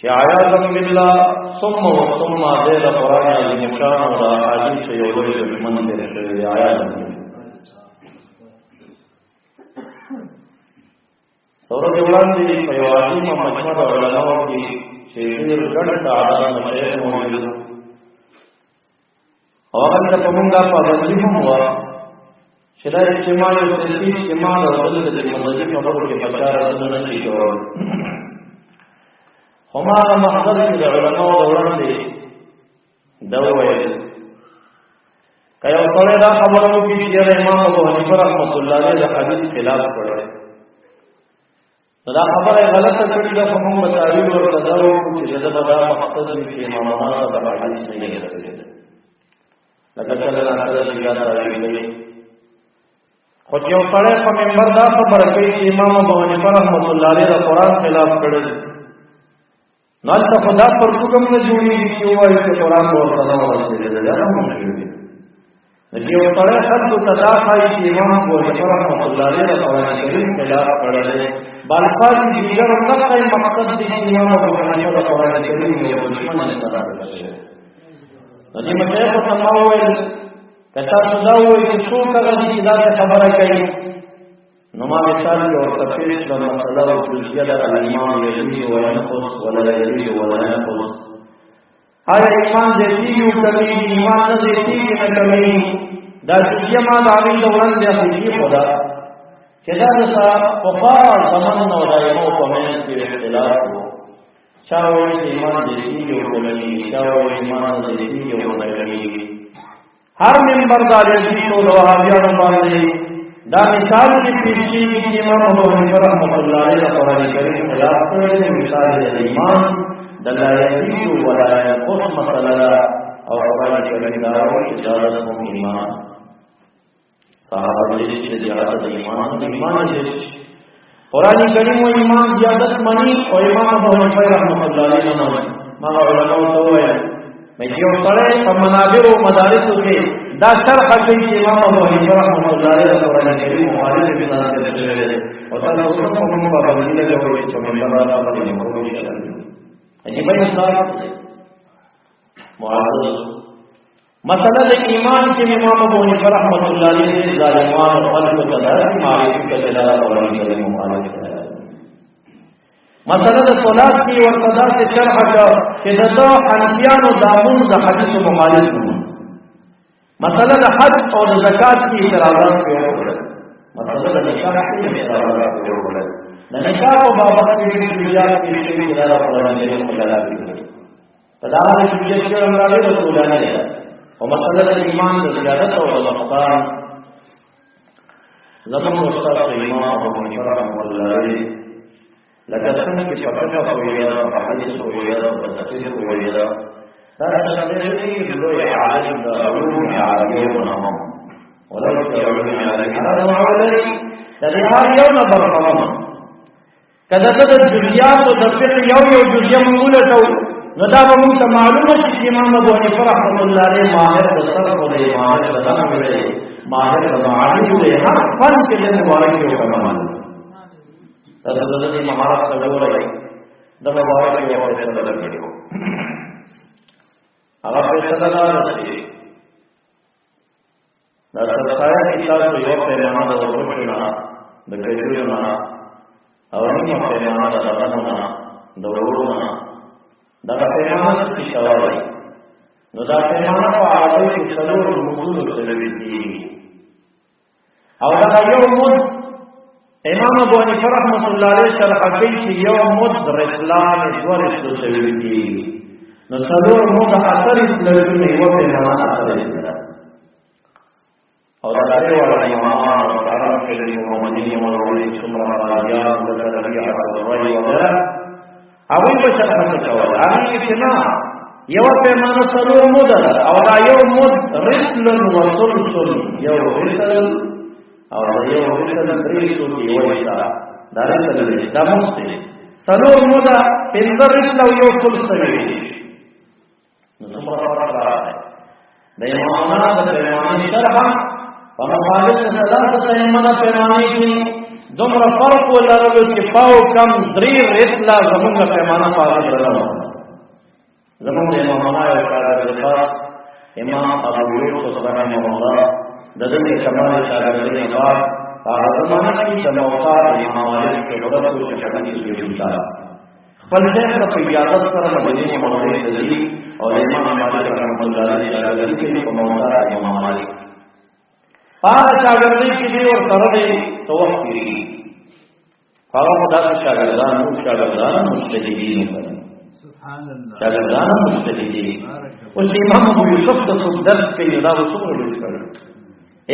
کہ عیاذا باللہ ثم و ثم ذیل قرآن عظیم شان و حدیث یولوی دشمن تیرے شوی عیاذا باللہ سورت اولان دی فیوازیم و مجمد علماء کی شیخیر گڑ تعداد مشیخ موجود وقت پمونگا پابندی ہوا شدہ اجتماع و تحصیل اجتماع و ضلد المنظم خبر کے بچار رسول نشی دور ہمارا محضر کی علماء دوران دی دوئے کہ اوطرے دا خبروں کی شیر امام ابو حنیفہ رحمۃ اللہ علیہ حدیث خلاف پڑھے دا خبر غلط کړی دا فهم متعویل او تدارو چې دا دا مقصد کې امامانه د حدیث نه رسېږي لکه څنګه راځي چې دا تعویل خو یو سره په منبر دا خبر کوي چې امام ابو حنیفه رحمۃ اللہ علیہ د قرآن خلاف کړی نه ته خدا پر حکم نه جوړیږي چې وایي چې قرآن ورته نه ورسېږي دا هم مشکل دی یو سره خلق تداخل چې امام ابو حنیفه رحمۃ اللہ علیہ د قرآن کریم خلاف کړی بالفاظ دیگر نقل مقصد دی امام ابو حنیفہ قرآن کریم یو دشمن نه قرار شي دې مته په تماویل کتا سوداوي چې څوک هغه دې دا خبره کوي نو ما مثال او تفصیل د مسله او جزئیه د امام یزید و ينقص ولا یزید ولا ينقص هر ایمان دې یو کمی ایمان نه دې نه کمی دا جزئیه ما د علی دوران دی خدا کہ دا سا فقار زمان نو دائمو کمین کی اختلاف ہو چاہوئی ایمان دیتی یو کمی چاہوئی ایمان دیتی یو کمی ہر منبر دا جیسی تو لوحابیان باندے دا مثال کی پیشی کی امام ابو حنیفہ رحمۃ اللہ علیہ قرآن کریم خلاف کرے مثال ایمان دلا یزید ولا ينقص مسئلہ اور قرآن کریم دارو اجازت کو ایمان صحابہ جیسے زیادت ایمان جیسے قرآن کریم و ایمان زیادت منی اور امام ابو حنیفہ رحمۃ اللہ علیہ منی مانا علماء تو ہے میں جو پڑھے منابر و مدارس کے دا شرح کی امام ابو حنیفہ رحمۃ اللہ علیہ قرآن کریم مخالف بنا کے چلے اور تا اس کو ہم پابندی لگا ہوئی تو میں بڑا پابندی کو انشاءاللہ یہ بھائی صاحب معاذ مسئلہ ایمان کے امام ابو حنیفہ رحمۃ اللہ علیہ ظالمان اور خلق قدر معرفت کا دلالہ قرآن کریم مخالف ہے مسئلہ صلاۃ کی اور قضا سے شرح کا کہ دو حنفیان و دامون دا حدیث مخالف ہوں مسئلہ حج اور زکات کی اعتراضات پہ ہو رہے مسئلہ نکاح کی اعتراضات پہ ہو رہے نکاح و بابت کی رجال کی شریعت دلالہ قرآن کریم مخالف ہے قضا کی شریعت کے امراض رسولانہ ہے ومسألة الإيمان بالزيادة والنقصان زمن أستاذ الإمام أبو حنيفة رحمة الله عليه لکه څنګه چې فقه پوهېده په حدیث پوهېده په تفسیر پوهېده دا ډېر لوی عالم د علوم عربیو نه هم ولو چې علوم عربي هغه نوع لري د دې هر یو نه برخمن که د جزئیاتو د فقه یو جزئیه موږ ولټو نو دا به موږ ته معلومه شي چې امام ابو حنیفه رحمة الله علیه ماهر د صرف دی، ماهر د نحو دی، ماهر د معانی دی، هر فن کې د مبارک یو کمال تاسو د دې مهارت ته وګورئ د مبارک یو فیصله کړې هغه فیصله دا ده چې دا سرخایه کې تاسو یو پیمانه د ورکړو نه د کېدو نه او نیمه پیمانه د دغه نه د ورکړو نه دغه پیمانه څه کوي نو دا پیمانه په عربي کې څلور مودونو سره ویل او دا یو مود امام ابو حنیفه رحمۃ اللہ علیہ شرح کوي چې یو مود رسلان دوه رسل سره ویل نو څلور مود اثر لري یو پیمانه اثر او دا ډېر وړاندې امامان او عرب کې د مومنین مولوی څومره راځي د تربیه او رای وغیرہ هغه په شرح کې کول هغه چې نه یو پیمانه څلور مود او دا یو مود رسل و سلسل یو رسل او یو رسل درې څوکي وایي دا رسل دا مست څلور مود پنځه رسل او یو سلسل نو څومره فرق راځي د امامانو د پیمانه شرح په مخالف ثلاثه ایمانه پیمانه کې دومره فرق ولرلو چې پاو کم درې رسلا زمونږ پیمانه پاغه درلو زمونږ امامانه یو کار خاص امام ابو یوسف رحمه الله د دې کمال شاګردي نه بعد هغه زمانه کې د موقع امام مالک په ورته کې حدیث یوتا خپل ځای په اجازه سره مدینه منورې ته ځي او امام مالک رحمه الله علیه شاګردي کې په موقع امام مالک پاره شاګردي کې دی او سره دی توخ کیږي هغه مدار شاګردان مجتهدین سبحان الله شاګردان مجتهدین اوس امام ابو یوسف د درس کې دا وسوره لیکل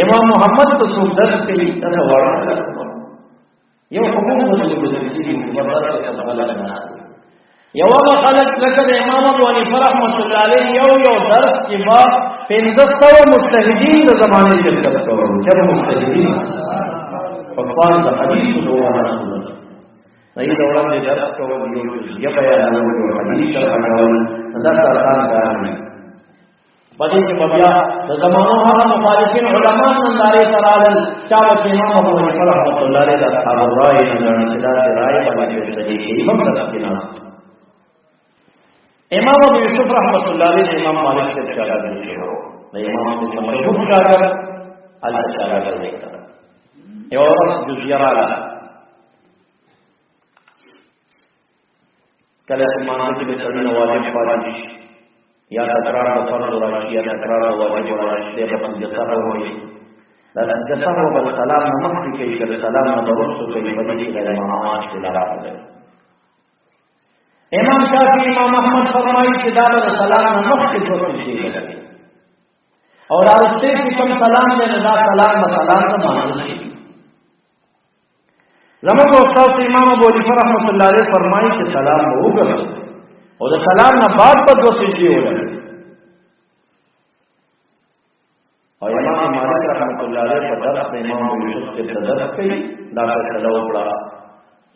امام محمد د درس کې دا وایي یو حکومت د دې مبارک څخه یو خلک لکه د امام ابو حنیفه رحمۃ اللہ علیہ یو درس کې با 1500 مجتهدین د زمانه کې شرکت کوي چې مجتهدین په خپل د حدیث او رسول الله دغه دوران د درس کول یو بیان او حدیث شرح کول دا آسان کار نه پدې کې بیا د زمانو هغه مخالفین علما نن داري ترال چا چې امام ابو حنیفه رحمۃ اللہ علیہ د اصحاب الرای نه چې دا رائے باندې صحیح هم تفصیلا امام ابو یوسف رحمۃ اللہ علیہ امام مالک سے شاگرد شروع د امام ابو مشهور شاگرد الشاگرد لیکل یو ورځ جزیه راغله کله چې مانځي به څنګه واجب پاتې یا تکرار د فرض راشي یا تکرار د واجب راشي د جزا وایي دا جزا هو بل سلام مخکې کوي کله سلام نه ورسو کوي په دې کې د امامات خلاف دی امام شافعی امام احمد فرمایي چې دا د سلام نه مخکې ورسو شي اور ارسته کې کوم سلام دی دا سلام نه مانځي زموږ استاد امام ابو حنیفه رحمۃ اللہ علیہ فرمایي چې سلام وګورئ او د سلام نه بعد په دوه سجدي ولري او امام مالک رحمۃ اللہ علیہ په درس امام ابو یوسف سے تدرس کوي دا فیصله وکړه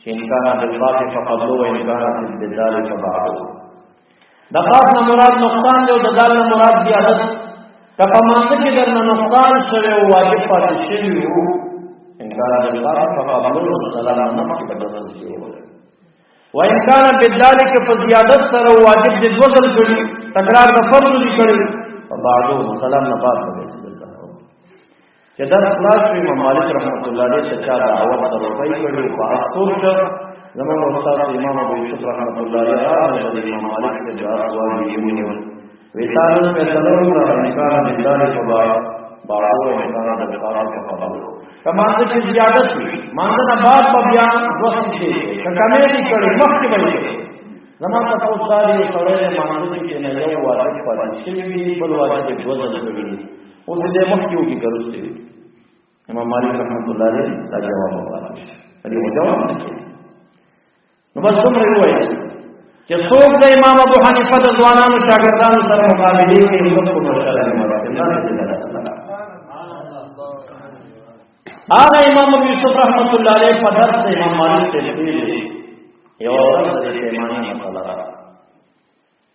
چې امکان د فاتحه فقط او امکان د دال فبعد د خاص نه مراد نقصان دی او د دال نه مراد زیادت کله مانځ کې درنه نقصان شوی او واجب پاتې شوی وو امکان د فاتحه فقط او سلام نه په دوه سجدي ولري وان كان بذلك فزيادت سره واجب د وزن کړي تکرار د فرض دي کړي فبعدو سلام نه بعد وایي چې دا خلاص امام مالک رحمۃ اللہ علیہ سے چا دعوت ترپای کړي په اصول کې زموږ استاد امام ابو یوسف رحمۃ اللہ علیہ د امام مالک سے جواب ورکړي ویتارن په تلورو امکان بذلك فبعدو امکان د فاتحه فقط کما چې زیادت وي مانځ نه بعد په بیا دوه شي کمې دي کړي مخکې وایي زموږ تاسو ساري سره مانځ کې نه یو واجب پاتې شي بل واجب د وزن کوي او دې مخکې وږي ګرځي امام مالک رحمۃ اللہ علیہ دا جواب ورکړي دې جواب نو بس دومره ووایي چې څوک د امام ابو حنیفه د ځوانانو شاګردانو سره مقابلې کوي موږ په مشره هغه امام ابو یوسف رحمت الله علیه په درس امام مالک ته ویلي یو ورځ د پیمانې مسله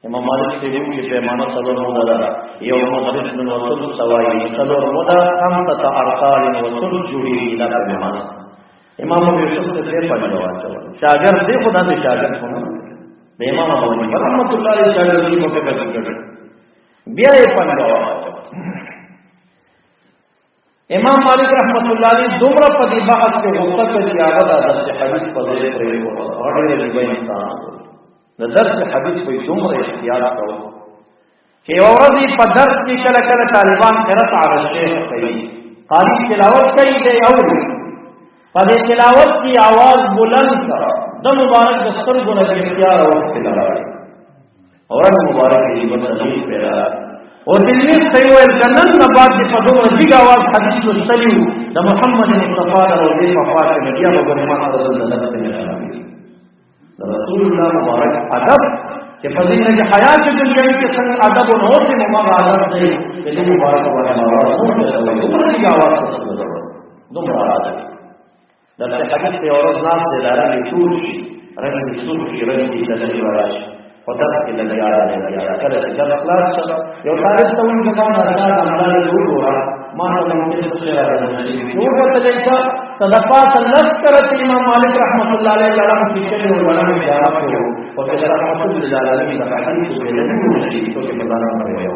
امام مالک سے ویل چې پیمانه څلور موده ده یو مغرب نن وصل سوای څلور موده هم ته ارقال وصل جوړي لا پیمانه امام ابو یوسف ته څه پاتې واچو شاګرد دې خدا دې شاګرد ونه د امام ابو حنیفه رحمۃ اللہ علیہ شاګرد دې په کې کړی بیا یې پاتې واچو امام مالک رحمۃ اللہ علیہ دومره په دې بحث کې غوښتل چې هغه د حدیث په ځای پرې وکړي هغه دې انسان د درس حدیث په دومره احتیاط کوو چې اورځي په درس کې کله کله طالبان قرات على الشيخ کوي قاری تلاوت کوي دی اوري په دې تلاوت کې आवाज بلند کړه د مبارک د سترګو نه اختیار او تلاوت اور مبارک دې په تدریس پیدا او دې صحیح ویل کنن نه بعد په دومره دیګ आवाज حدیث مستلیو د محمد مصطفی او دې په فاطمه بیا په محمد رسول الله صلی الله علیه وسلم رسول الله مبارک ادب چې په دې کې حیات دنیا کې څنګه ادب او نور څه مبارک ادب دی چې مبارک باندې دومره دیګ आवाज دومره ادب د حدیث یو ورځ ناس دې لاره ټول شي رنګ ټول شي رنګ دې تدریج راشي او دا کې لګیا راځي کله چې خلاص یو تاریخ ته ونګ دا راځي عمل وګورا ما ته موږ څه راځي یو ورته چې صدقات لذكر امام مالک رحمۃ اللہ علیہ لړم کې چې ولړم جواب کړو او په رحمت الله علیه د حدیث په لږه شي څه په بدل باندې یو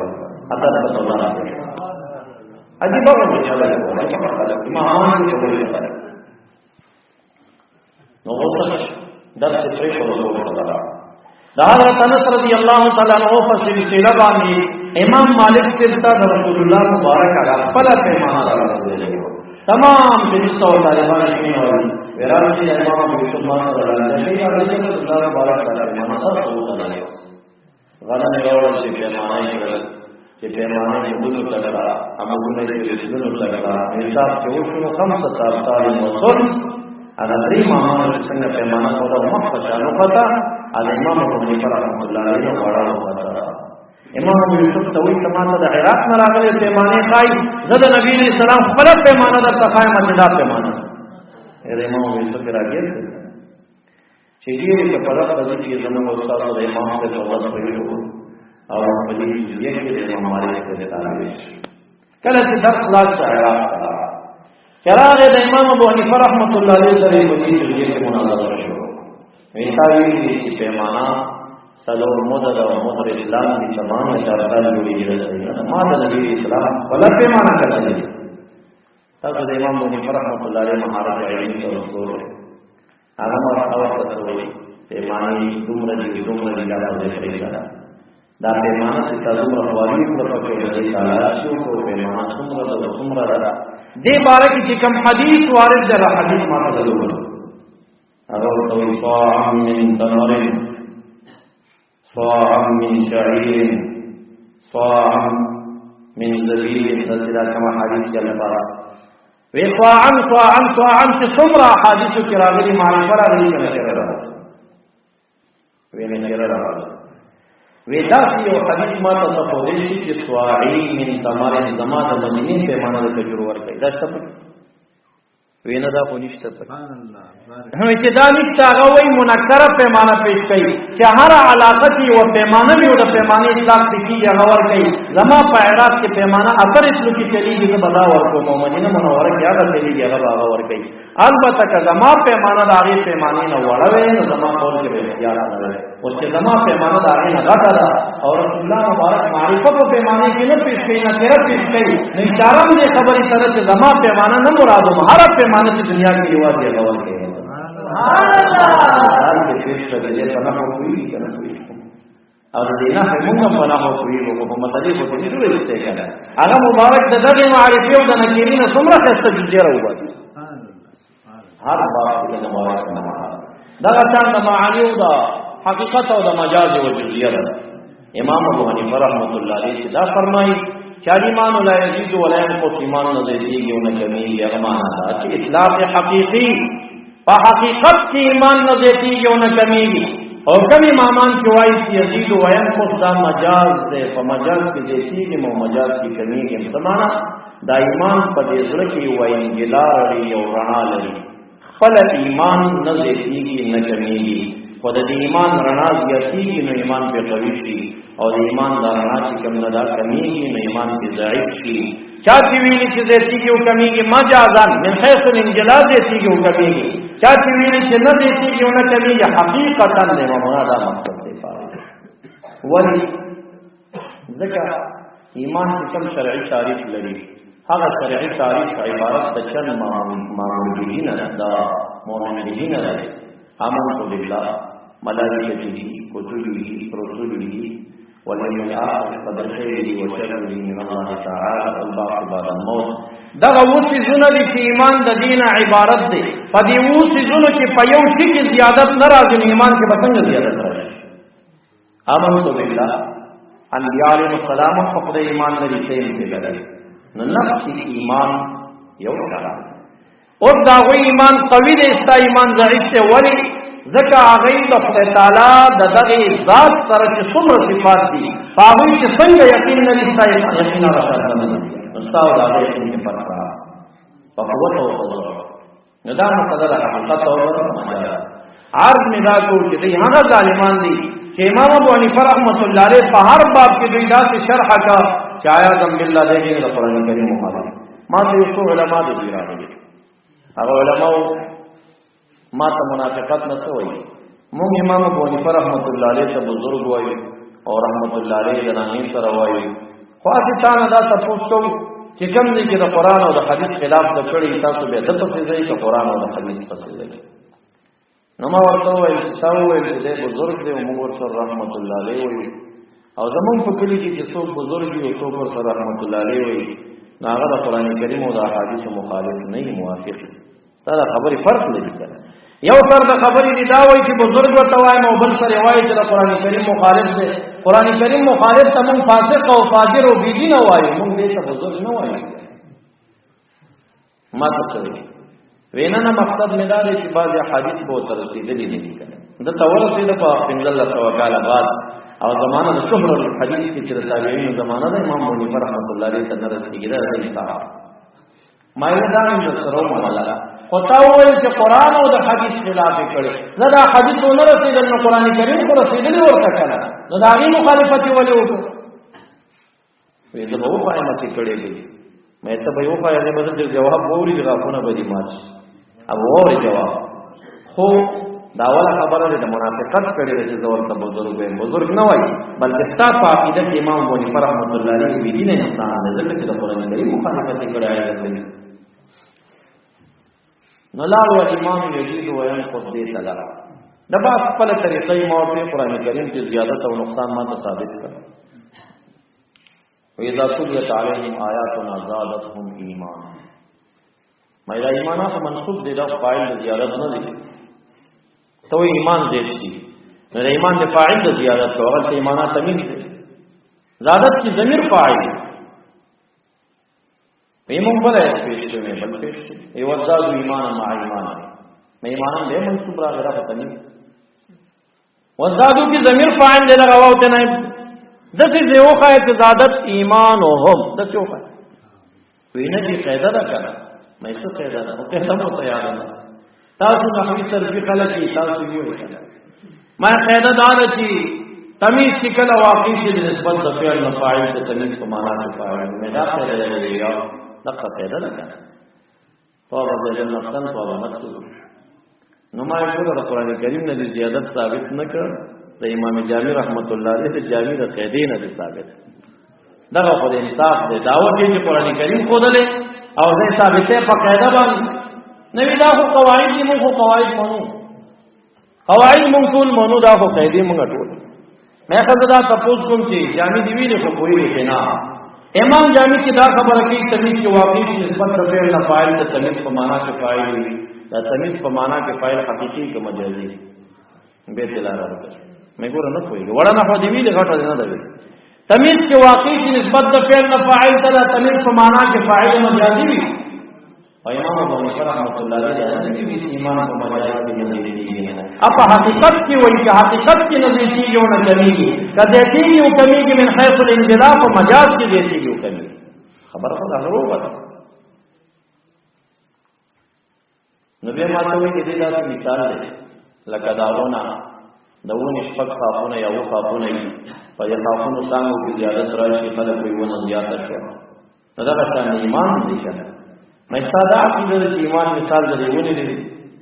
اته په الله عجیب او مشابه امام کې وایي نو اوس درس پرې کوو دا حضرت انس رضی اللہ تعالی عنہ په سلسله باندې امام مالک سے رسول الله مبارک علیه خپل پیمانه راغلی تمام دنیا او طالبان کې نور ورانشي امام ابو یوسف صلی الله علیه وسلم مبارک علیه پیمانه سره وکړه غلنه اورل چې پیمانه کړل چې پیمانه وګړو کړه امونه دې رسولو کړه حساب کې وشو 15 سال وصول هغه درې مامان څنګه پیمانه کوله مخه چالو کړه امام ابو حنیفه رحمۃ اللہ علیہ وړاندې وکړه امام ابو یوسف ته وایي تماته د عراق نه راغلي پیمانه خای زده نبی علیہ السلام خپل پیمانه د تخای مجدا پیمانه امام ابو یوسف راګي چې دې په پرد باندې چې زموږ استاد د امام په توګه ویلو او په دې کې د امام مالک څخه تعالی کله چې درس لا عراق چراغ د امام ابو حنیفه رحمۃ اللہ علیہ سره په دې کې مناظره شو ویتاوی چې پیمانه سلور مدد او مهر اسلام کی تمام اشارات جوړي دي ما د نبی اسلام ولا پیمانه کړی تاسو د امام ابو حنیفه رحمۃ اللہ علیہ مهارت علمي او اصول هغه ما او تاسو وایي پیمانه دومره دي دا د فریضه دا پیمانه چې تاسو مرواري په پکې دي تعالی شو کو پیمانه څومره ده دې باره کې کوم حدیث وارد ده حدیث ما ته أغرضوا صاعا من تمر صاعا من شعير صاعا من زبيب نزل كما حديث جلبا وصاعا تصمر حديث كراغلي معرفة راغلي كنشرر ونشرر وداسي وحديث ما تصفوريش صاعي من تمر زمان مدينين پیمانه د تجربه ورکړي دا څه وینا دا خو نشته سبحان الله چې دا نشته هغه وایي منکره پیمانه پیش کوي چې هر علاقه کې و پیمانه وي او د پیمانه اطلاق کیږي هغه ور کوي زما په عراق کې پیمانه اثر اسلو کې چلیږي چې بدا ورکو مدینه منوره کې هغه چلیږي هغه ور کوي البته که زما پیمانه د هغه پیمانه نه وړوي نو زما قول کې به اختیار نه لري او چې زما پیمانه د هغه نه غټه ده او رسول الله مبارک معرفت په پیمانه کې نه پیش کوي نه تیر پیش کوي نه اشاره دې خبرې سره چې زما پیمانه نه مراد هر پیمانه چې دنیا کې یوازې هغه ور کوي سبحان الله حال کې پیش کړي چې نه کوي کنه کوي او دې نه موږ په نه کوي او په مطلب په دې ډول څه کنه هغه مبارک د دغه معرفت او د نکرین څومره څه جوړه وبس هر باب کې د مبارک نه دا څنګه معانی او د حقیقت او د مجاز او جزئیه ده امام ابو حنیفه رحمۃ اللہ علیہ دا فرمایي چې ایمان لا یزيد ولا ينقص ایمان نه زیږي او نه کمیږي هغه معنا ده چې اطلاق حقیقی په حقیقت کې ایمان نه زیاتیږي او نه کمیږي. او کم امامان چې وایي چې یزید و ینقص دا مجاز دی، په مجاز کې زیاتیږي او مجاز کې کمیږي. مسلمانه دا ایمان په دې زړه کې یو انګلا لري او رڼا لري. خپل ایمان نه زیاتیږي نه کمیږي، خو د ایمان رڼا زیاتیږي نو ایمان په قوي شي، او د ایمان د رڼا چې کوم نه دا کمیږي نو ایمان په ضعیف شي. چا چې ویلي چې زیاتیږي او کمیږي مجازن من حيث الانجلا زیاتیږي او کمیږي، چا چې ویلي چې نه زیاتیږي او نه کمیږي حقیقتا نه مراد مقصد دی. ولی ځکه ایمان چې کوم شرعي تعریف لري، هغه شرعي تعریف عبارت د چند معمولین دا مؤمنین نه آمنت بالله ملائکته کتبه رسله واليوم الآخر قدر خيره وشره من الله تعالى والبعث بعد الموت. دغه وسی زونه دي چې ایمان د دین عبارت دی. په دې وسی زونه کې په یو شي کې زیادت نه راځي، ایمان کې به څنګه زیادت راځي؟ آمنت بالله انبیاء علیهم السلام په ایمان لري چې لري نو نفس ایمان یو کړه. او دا غوی ایمان قوی دی، ستا ایمان ضعیف دی. ولی ځکه هغه د خدای تعالی د دغه ذات سره چې څومره صفات دي، هغه چې څنګه یقین نه لري، ستا یقین راځي نه دي. ستا او هغه یقین په پرا په قوت او قدرت نه دا مقدر حقیقت او مجاز. عرض می دا کو چې هغه ظالمان دي چې امام ابو حنیفه رحمۃ اللہ علیہ په هر باب کې دوی داسې شرح کا چې آیا ذم بالله دې د قرآن کریم مخالف. ما ته یو څو علما دي راغلي، هغه علماء ما ته منافقت نه سوي. مونږ امام ابو حنیفه رحمۃ اللہ علیہ ته بزرگ وایو او رحمۃ اللہ علیہ د نامې سره وایو. خو اته نه دا تاسو کوم چې کوم دي چې د قرآن او د حدیث خلاف د کړي تاسو به د پسې ځای چې قرآن او د حدیث پسې ځای. نو ما ورته وایي تاسو وایي چې بزرگ دی او موږ ورته رحمۃ اللہ علیہ وایو. او زمون په کلی کې چې څوک بزرگ دی او څوک ورته رحمۃ اللہ علیہ وایي، هغه د قرآن کریم او د حدیث مخالف نه موافق. دا خبرې فرق لري. یو تر د خبرې دی دا وایي چې بزرگ ورته وایم او بل سره وایي چې د قرآن کریم مخالف دی. قرآن کریم مخالف ته موږ فاسق او فاجر او بيدین وایو، موږ دې ته بزرگ نه وایو. ما څه وینا نه مقصد مې دا دی چې بعض احادیث به تر رسیدلې دي کنه د تورث د په 1500 کال بعد او زمانه د شهرت الحدیث کې چې د تابعین زمانه د امام ابو حنیفه رحمۃ اللہ علیہ ته رسیدلی دا صحابه ما یې دا نه سره وماله. خو تا وایي چې قرآن او د حدیث خلاف کړي، نه دا حدیث نه رسیدل نو قرآن کریم خو رسیدلی ورته کړه، نو دا غي مخالفت ولې وکړه؟ وې دا به وایي مته کړي دي. مې ته به یو پای دې بده جواب ووري غافونه به دي ماش اب ووري جواب. خو دا ولا خبره ده منافقت کړي چې زور ته بزرگ نه وایي، بلکې ستا په عقیده کې امام ابو حنیفه رحمۃ اللہ علیہ دې نه انسان نه ځکه چې د قرآن کریم مخالفت کړي آیت. نو لاړ و امام یزید و ینقص دې تعالی د با خپل طریقې موافق قرآن کریم کې زیادت او نقصان ما ته ثابت کړ. وَإِذَا تُلِيَتْ عَلَيْهِمْ آيَاتُنَا زَادَتْهُمْ إِيمَانًا. مې دا ایمانات منسوب دي دا فاعل د زیادت نه دي. تو ایمان دې شي نو د ایمان د فاعل د زیادت او هغه ایمانات تمین دي. زادت کی ضمیر فاعل ایمان بل پیش شوی بل پیش ای وزاد ایمان مع ایمان مې ایمان دې منسوب را غره پتنی وزادو کی ضمیر فاعل دې لغواو ته نه دته یو قاعده زادت ایمانهم دته یو قاعده وینه دې قاعده ده کنه مې څه قاعده ده او ته سمو تیار نه تاسو نحوی صرفی خلقی تاسو یو کنه ما قاعده دار چې تمیز کی کله واقع شي د نسبت د فعل مفاعل ته تمیز په معنا کې فاعل مې دا قاعده ده یا دغه قاعده ده کنه توبه دې نفسن توبه نفس نو ما یو د قرآن کریم نه زیادت ثابت نه کړ د امام جامی رحمت الله علیه د جامی د قاعده نه ثابت دغه خو د انصاف د دعوت چې قرآن کریم خودلې او زه ثابته په قاعده باندې نوی دا خو قواعد دي مونږ قواعد مونږ قواعد مونږ ټول مونږ دا خو قاعده مونږ ټول مې خدای دا تاسو کوم چې جامی دی ویلې خو کوی نه امام جامی کی دا خبره کوي تمیز کې واقعي نسبت د فعل نه فاعل ته تمیز په معنا کې فاعل وي دا تمیز په معنا کې فاعل حقيقي کې مجازي به دلاره وکړي مې ګور نه کوي وړه نه خو دی ویلې غټه نه دی تمیز کې واقعي نسبت د فعل نه فاعل ته تمیز په معنا کې فاعل مجازي وي और इमाम अबू हनीफा रहमतुल्लाह अलैह ने ईमान को मजाज की नजर दी। अब हकीकत की वही कि हकीकत की नजर की जो न कमी की का देती की वो कमी की मिन हैसुल इंजिलाफ और मजाज की देती की वो कमी खबर को दारो बता नबी मातवी के दिला की मिसाल है लकदारोना दवों निष्पक खाफून या वो खाफून ही पर यह खाफून सांगों की ज़्यादत राशि खलक हुई वो नजियात शो नजर शान ईमान दिशा मैं सादा अकीदत ईमान मिसाल दे वो ने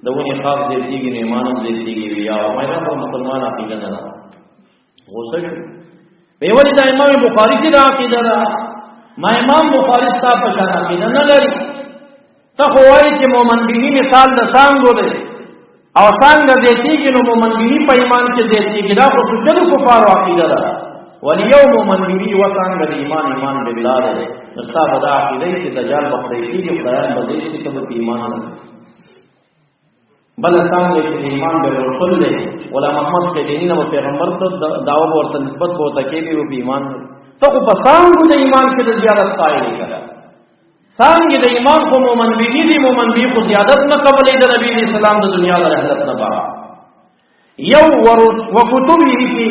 दवों ने खाफ देती की ईमान देती की या मैं तो मुसलमान अकीदत ना हो सके बेवली दा इमाम बुखारी की अकीदत मैं इमाम बुखारी साहब पहचान अकीदत न लरी तखवाई के मोमन भी मिसाल द सांगो दे और सांग देती कि नो मोमन भी पैमान के देती कि राखो सुजद कुफार अकीदत वलियो मोमन भी व सांग ईमान ईमान बिल्लाह है नस्ता बदा अकीदत से दजाल बखरैती के बयान बदेश की सब ईमान बल सांग के ईमान बिल रसूल ने वला मोहम्मद के दीन व पैगंबर तो दावा और निस्बत को तके भी वो ईमान तो को बसांग के ईमान के ज़ियादत कायल करा सांग के ईमान को मोमन भी को ज़ियादत न कबल नबी इस्लाम द दुनिया द रहलत न बा यौ व कुतुबी की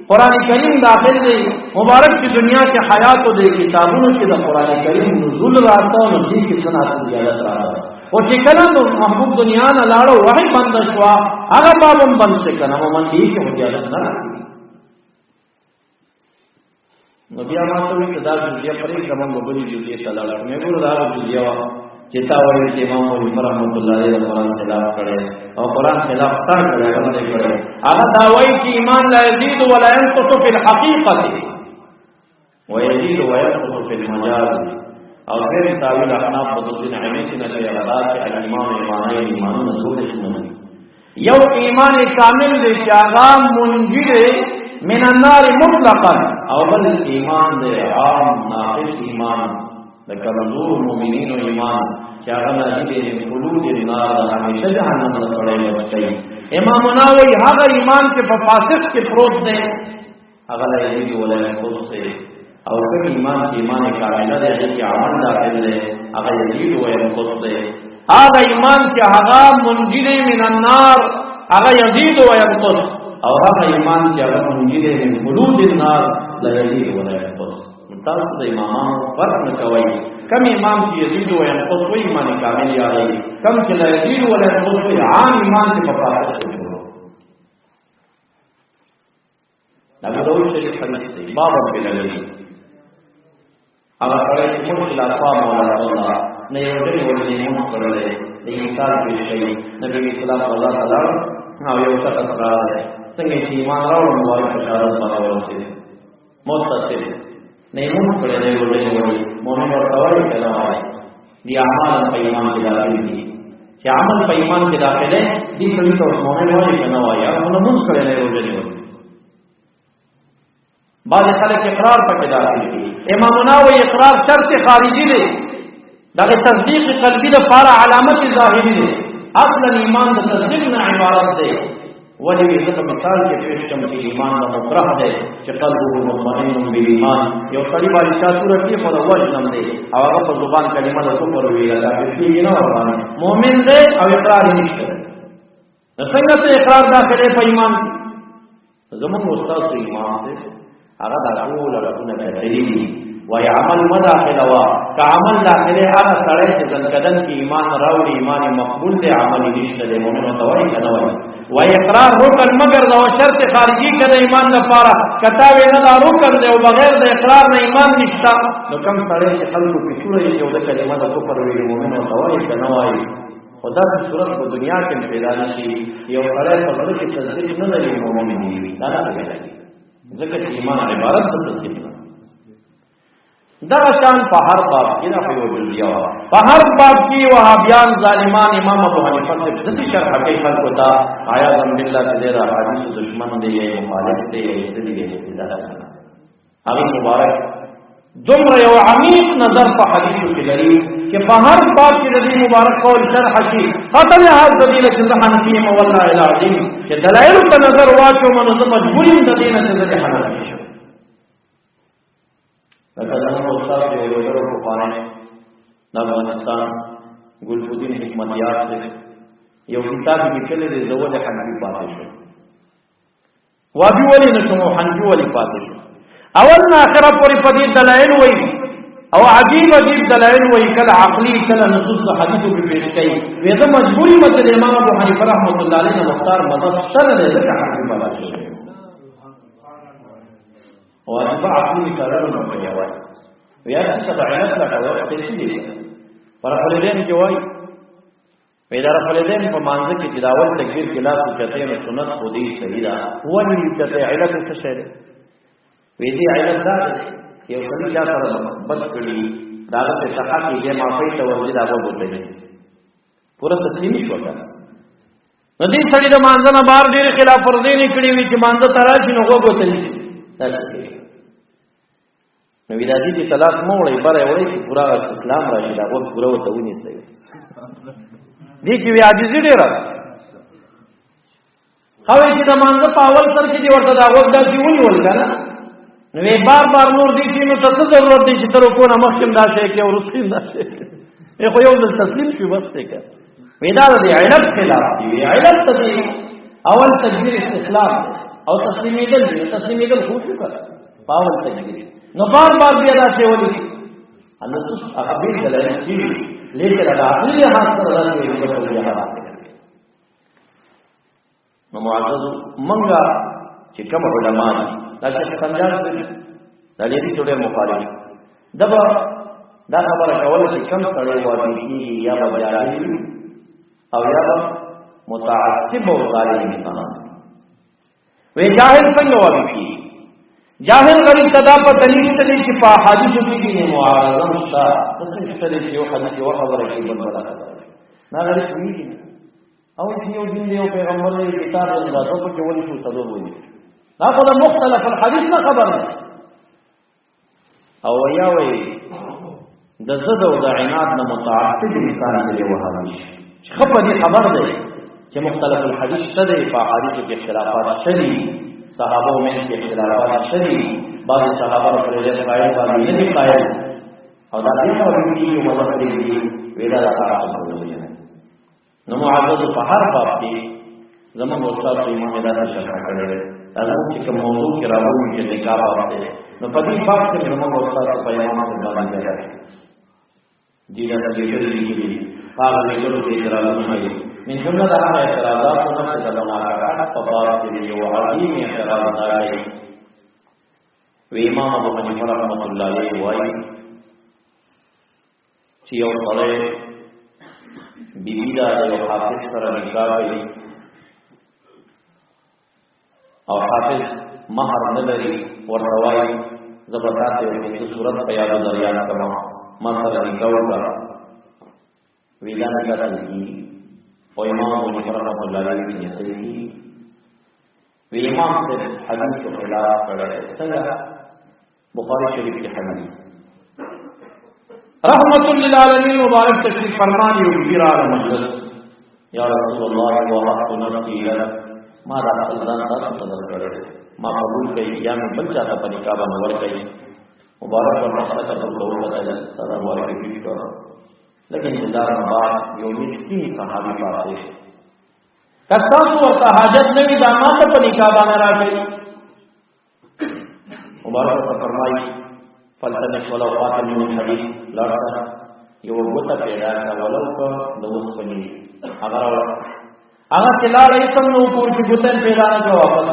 कुरान करीम दाखिल दे मुबारक की दुनिया के हयात को दे किताबों के द कुरान करीम नुज़ुल राता और नबी की सनात ज़ियादत राता और चिकना तो महबूब दुनिया न लाड़ो वही बंद हुआ अगर बाबम बंद से कना मोमन भी के ज़ियादत न रखी नबिया मातवी कदा जुजिया परे क्रम बबली जुजिया सलाह में गुरुदार जुजिया चेतावली से इमाम अबू हनीफा रहमतुल्लाह अलैह कुरान खिलाफ करे और कुरान खिलाफ कर करे हमने करे आला दावई की ईमान ला यजीद व ला यनकुसु फिल हकीकत व यजीद व यनकुसु फिल मजाज और फिर तावील अहनाफ बदुद्दीन हमीद ने कहा गलत है ईमान ईमान नसूल इसमें यौ ईमान कामिल दे आगाम मुंजिर मिन अन्नार मुतलकन और बल ईमान दे आम नाफिस ईमान लकमजूर मोमिनीन ईमान क्या गला दे खुलूद नार हमेशा जहन्नम में पड़े बच्चे इमाम नववी हर ईमान के फासिक के प्रोत दे अगला यजीद वला खुद से और फिर ईमान की ईमान कामिला दे कि अमल दाखिल है अगर यजीद व खुद से आगा ईमान के हगाम मुंजिर मिन अन्नार अगर यजीद व खुद और हर ईमान के अगर मुंजिर मिन खुलूद नार ला यजीद वला खुद मुताबिक इमाम फर्क न कवई कम इमाम की यजीद व यनकुस वो ईमान कामिल आ रही कम चला यजीद व यनकुस वो आम ईमान के मफाद से छोड़ो नबी दाऊद शरीफ हदीस से बाबा के लगी अगर करे कि मुश्किल अल्फा मौला अल्लाह ने वजह वजह मुन कर ले लेकिन साल के शई नबी इस्लाम अल्लाह ताला हां ये उसका असरार है संगे ईमान राव मुबारक बशारत बाबा से मुत्तसिल नेमून पड़े ने बोले मोहन और कवाई कहना है ये अमाल पैमान के दाखिल थी क्या अमल पैमान के दाखिल है दी कभी तो मोहन वाली कहना हुआ यार उन्हें मुझ पड़े ने बोले बाद खाले के इकरार पर के दाखिल थी इमाम नववी इकरार शर्त खारिजी ने दागे तस्दीक कल्बी द फारा अलामत ज़ाहिरी ने असल ईमान द तस्दीक न इबारत से वली इज्जत मिसाल के पेश कम की ईमान का मुकरह है कि कल्बुहु मुतमइन्नुन बिल ईमान यो करीब वाली सूरत की पर वजन दे और अगर जुबान कलिमा द कुफर हुई लगा फिर ये ना होगा मोमिन दे और इकरार नहीं करे संगत से इकरार दाखिल है ईमान जमन उस्ताद से ईमान से अगर दाखिल लड़कुन कहते वही अमल मदा खिलवा का अमल दाखिले आगा सड़े से जनकदन की ईमान राउडी ईमान मकबूल दे अमल निश्चित दे मोमिन तवई कनवई वही इकरार रुकन मगर दो शर्त खारिजी करे ईमान न पारा कतावे न दा रुकन दे बगैर दे इकरार न ईमान निश्ता तो कम सड़े से खल को पिछुड़े जो दे कलिमा द कुफर हुई मोमिन तवई कनवई खुदा की सूरत को दुनिया के पैदा की ये सड़े पर की तस्दीक न लगी मोमिन नहीं दादा के लगी ज़िक्र ईमान इबारत से तस्दीक दरअसल पहाड़ बाप की ना कोई वजह दिया पहाड़ बाप की वह बयान जालिमान इमाम अबू हनीफा से जैसी शरह हकीकत होता आया अल्हम्दुलिल्लाह से तेरा हदीस दुश्मन दे ये मुखालिफ दे ये इसलिए ये इदारा अभी मुबारक जुम रहे हो अमीक नजर पर हदीस की लड़ी कि पहाड़ बाप की नदी मुबारक को शरह की कतल हाथ दलील सिद्धान की मवल्ला इलाजीम के दलाइल का नजर वाचो मन मजबूरी नदी न से हनफी अफगानिस्तान ګلفودین حکمتیار سے یو کتاب لیکلی دی زوج حنفی پاتې شو وابي ولی نشو حنفی ولی پاتې شو اول نه اخره پوری پدې دلایل وای او عجیب دلایل وای کله عقلی کله نصوص حدیث په پیش کوي وېدا مجبوری مته امام ابو حنیفه رحمۃ اللہ علیہ مختار مذهب سره دی ځکه حنفی پاتې شو او اتباع عقلی کارونه کوي وای ویا چې علت لا کوي څه دي پر خپلین کې وای پیدا خپلین په مانځ کې چې داول تکبیر کې لا سنتي او سنت خو دې صحیح ده وایي چې علت څه شی ده وې دې علت ده چې یو څه چا سره بس کړی دا ته صحه کې یې معافي ته ورځي دا وګورئ پورا تسلیم شو تا نو دې سړي د مانځ نه بار ډېر خلاف ورزي نه کړی وي چې مانځ تراشي نو وګورئ نو وی دادی چې طلاق مو وړي بره وړي چې پورا اسلام راشي دا وخت پورا وته ونی سي دي چې وی عاجزي ډیره خوي چې د مانځ په اول سر کې دی ورته دا وخت دا چې ونی ول کنه نو وی بار نور دي چې نو څه ضرورت دي چې تر کو نه مخکم دا شي کې او رسول دا شي خو یو د تسلیم شي بس ته کې وی دا د علت خلاف دی وی علت دی اول تکبیر استسلام او تسلیمیدل خو شو کړه اول تکبیر نو بار بیا دا څه ولي ان تاسو هغه دلایل دي لیکن دا عقلی حق سره راځي چې په دې حالات نو معزز منګه چې کوم علما دي دا چې څنګه دي دا دې ټول مخالف دا خبره کول چې کوم سره وایي یا بجاهل او یا متعصب او ظالم انسان وی جاهل څنګه وایي جاهل غریب صدا په دلیل ته چې په حدیثو کې نه معارضه نشته څه ستل چې یو حدیث یو خبره کې بدله نه غریب ویږي او چې یو دین یو پیغمبر یې کتاب الله ته په کې ولې شو صدور وایي دا خو د مختلف الحديث نه خبر نه او یا وایي د زده او د عناد نه متعصب انسان دی وهابي خبر دي خبر دی چې مختلف الحديث څه دی په حدیثو کې اختلافات شری صحابه میں کے اختلافات شدید بعض صحابہ پر رجعت قائل باندې نه قائل او دا دې په دې کې مطلب دی ویدا لا تاسو کوي نو معزز په هر باب کې زمون استاد امام هدایت شرح کړل دا چې کوم موضوع کې راوړي چې نکاح باب دی نو په دې باب کې زمون استاد په امام باندې راځي دې دا چې دې هغه له ټولو کې اعتراضونه من جمله د هغه اعتراضات نه چې د مناقضات په باب کې یو عظیم اعتراض دی وی امام ابو حنیفه رحمۃ اللہ علیہ وایي چې یو سړی بیبي دا یو حافظ سره نکاح کوي او حافظ مہر نه لري ورته وایي زبردات یو د صورت په یاد دریا کما ما سره نکاح وکړه ویلا نکاح کوي او امام ابو حنیفه رحمۃ اللہ علیہ نے صحیح وی امام سے حدیث کے خلاف کړه څنګه بخاری شریف کی حدیث رحمت للعالمین مبارک تشریف فرمانی او بیرال مجلس یا رسول اللہ وحق نفسی لك ما دا الزان تاسو صدر کړه ما قبول کړي یا مې بل چاته په نکاح باندې ور کړي مبارک اور مسله کا قول وکړه سلام علیکم کړه لیکن انتظار بعد یو مسکین صحابی پاتې کتا سو ورته حاجت نه وي دا ماته په نکاح باندې راغی مبارک فرمایي فلتنش ولو قاتل من حديث لړا یو وګته پیدا کا ولو کو نو سپنی هغه تلاړې سم نو پور کې ګوتن پیدا نه واپس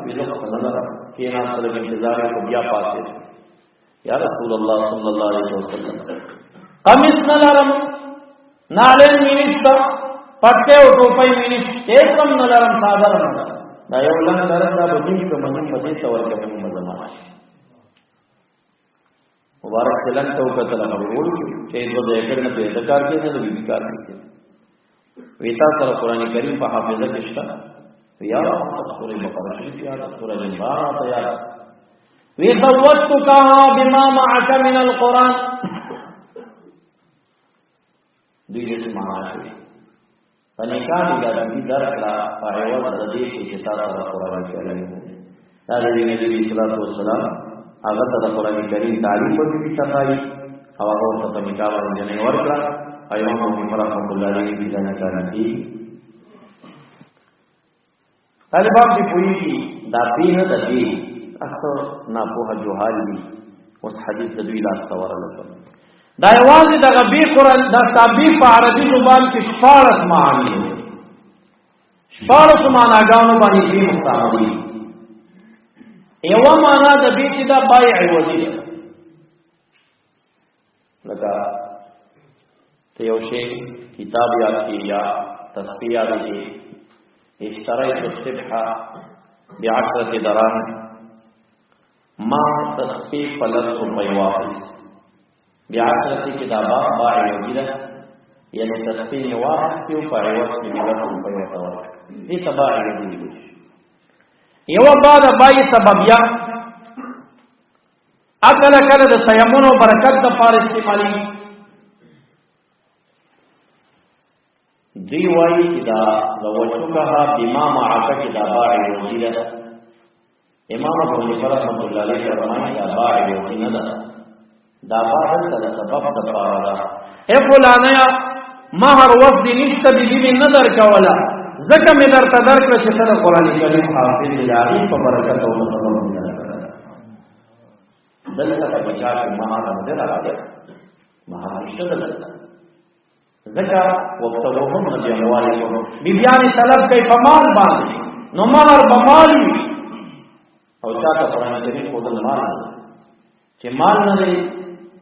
ویلو څنګه کې نه سره انتظار کو بیا پاتې یا رسول الله صلی الله علیه وسلم قمیص نلرم نالن مینستا پټه او ټوپۍ مینس ایکم نلرم ساده دا یو لن درن دا بدین په منځ په دې تور کې په زمانه مبارک چلن ته وکړه هغه ورول چې د دې کړه په ذکر کې نه دی کار کوي ویتا سره قران کریم په حافظه کې شته یا سورې بقره شریف یا سورې البقره تیار وی زوجتک بما معك من القران دوی دې معنا کوي پنیکا دې د درکړه په ایوه د دې چې تاسو قرآن کریم دا دې نبی صلی الله علیه وسلم هغه ته قرآن کریم تعریف ورکړي او هغه ته پنیکا باندې نه ورکړه امام ابو رحمۃ اللہ علیہ کی جانکاری دی طالبان کی پوری کی دابی نه دبی اخر ناپوه جوهال دي اوس حدیث د دوی لاس تور لکه دا یوازې د غبی قران د تابع په عربي زبان کې شپارس معنی دي شپارس معناګانو باندې دې مستعملي یو معنا د دې چې دا بایع وزي لکه ته یو شی کتاب یاد کی یا تسبیح یاد کی اشتريت السبحه ب10 دراهم ما تسبیح فلس روپے واپس ب10 کتابه بایع وزي یعنی تسبیح واپس کیو پایوس کی ملت روپے وتاور دې تباعی وزي یو بعد بای سببیا اکل کله د تیمم او برکت د پاره استعمالي دی وایي دا وجهها بما معك دا باعی وزیده امام ابو حنیفه رحمۃ اللہ علیہ فرمایي دا باعی وزیده نه دا باعی د سبب د پاره دا اے فلانیا مہر وفد نشته دې نظر کولا زکه مې درته درکړه چې ته قرآن کریم حافظ الهی په برکت او سبب نه دلته په بچا کې مهار نه راغلی مهار نشته دلته زکه وقتهم نبی اموالکم بیبیان طلب کوي په مال باندې نو مهر به مال او چاته قرآن کریم خود مال چې مال نه دی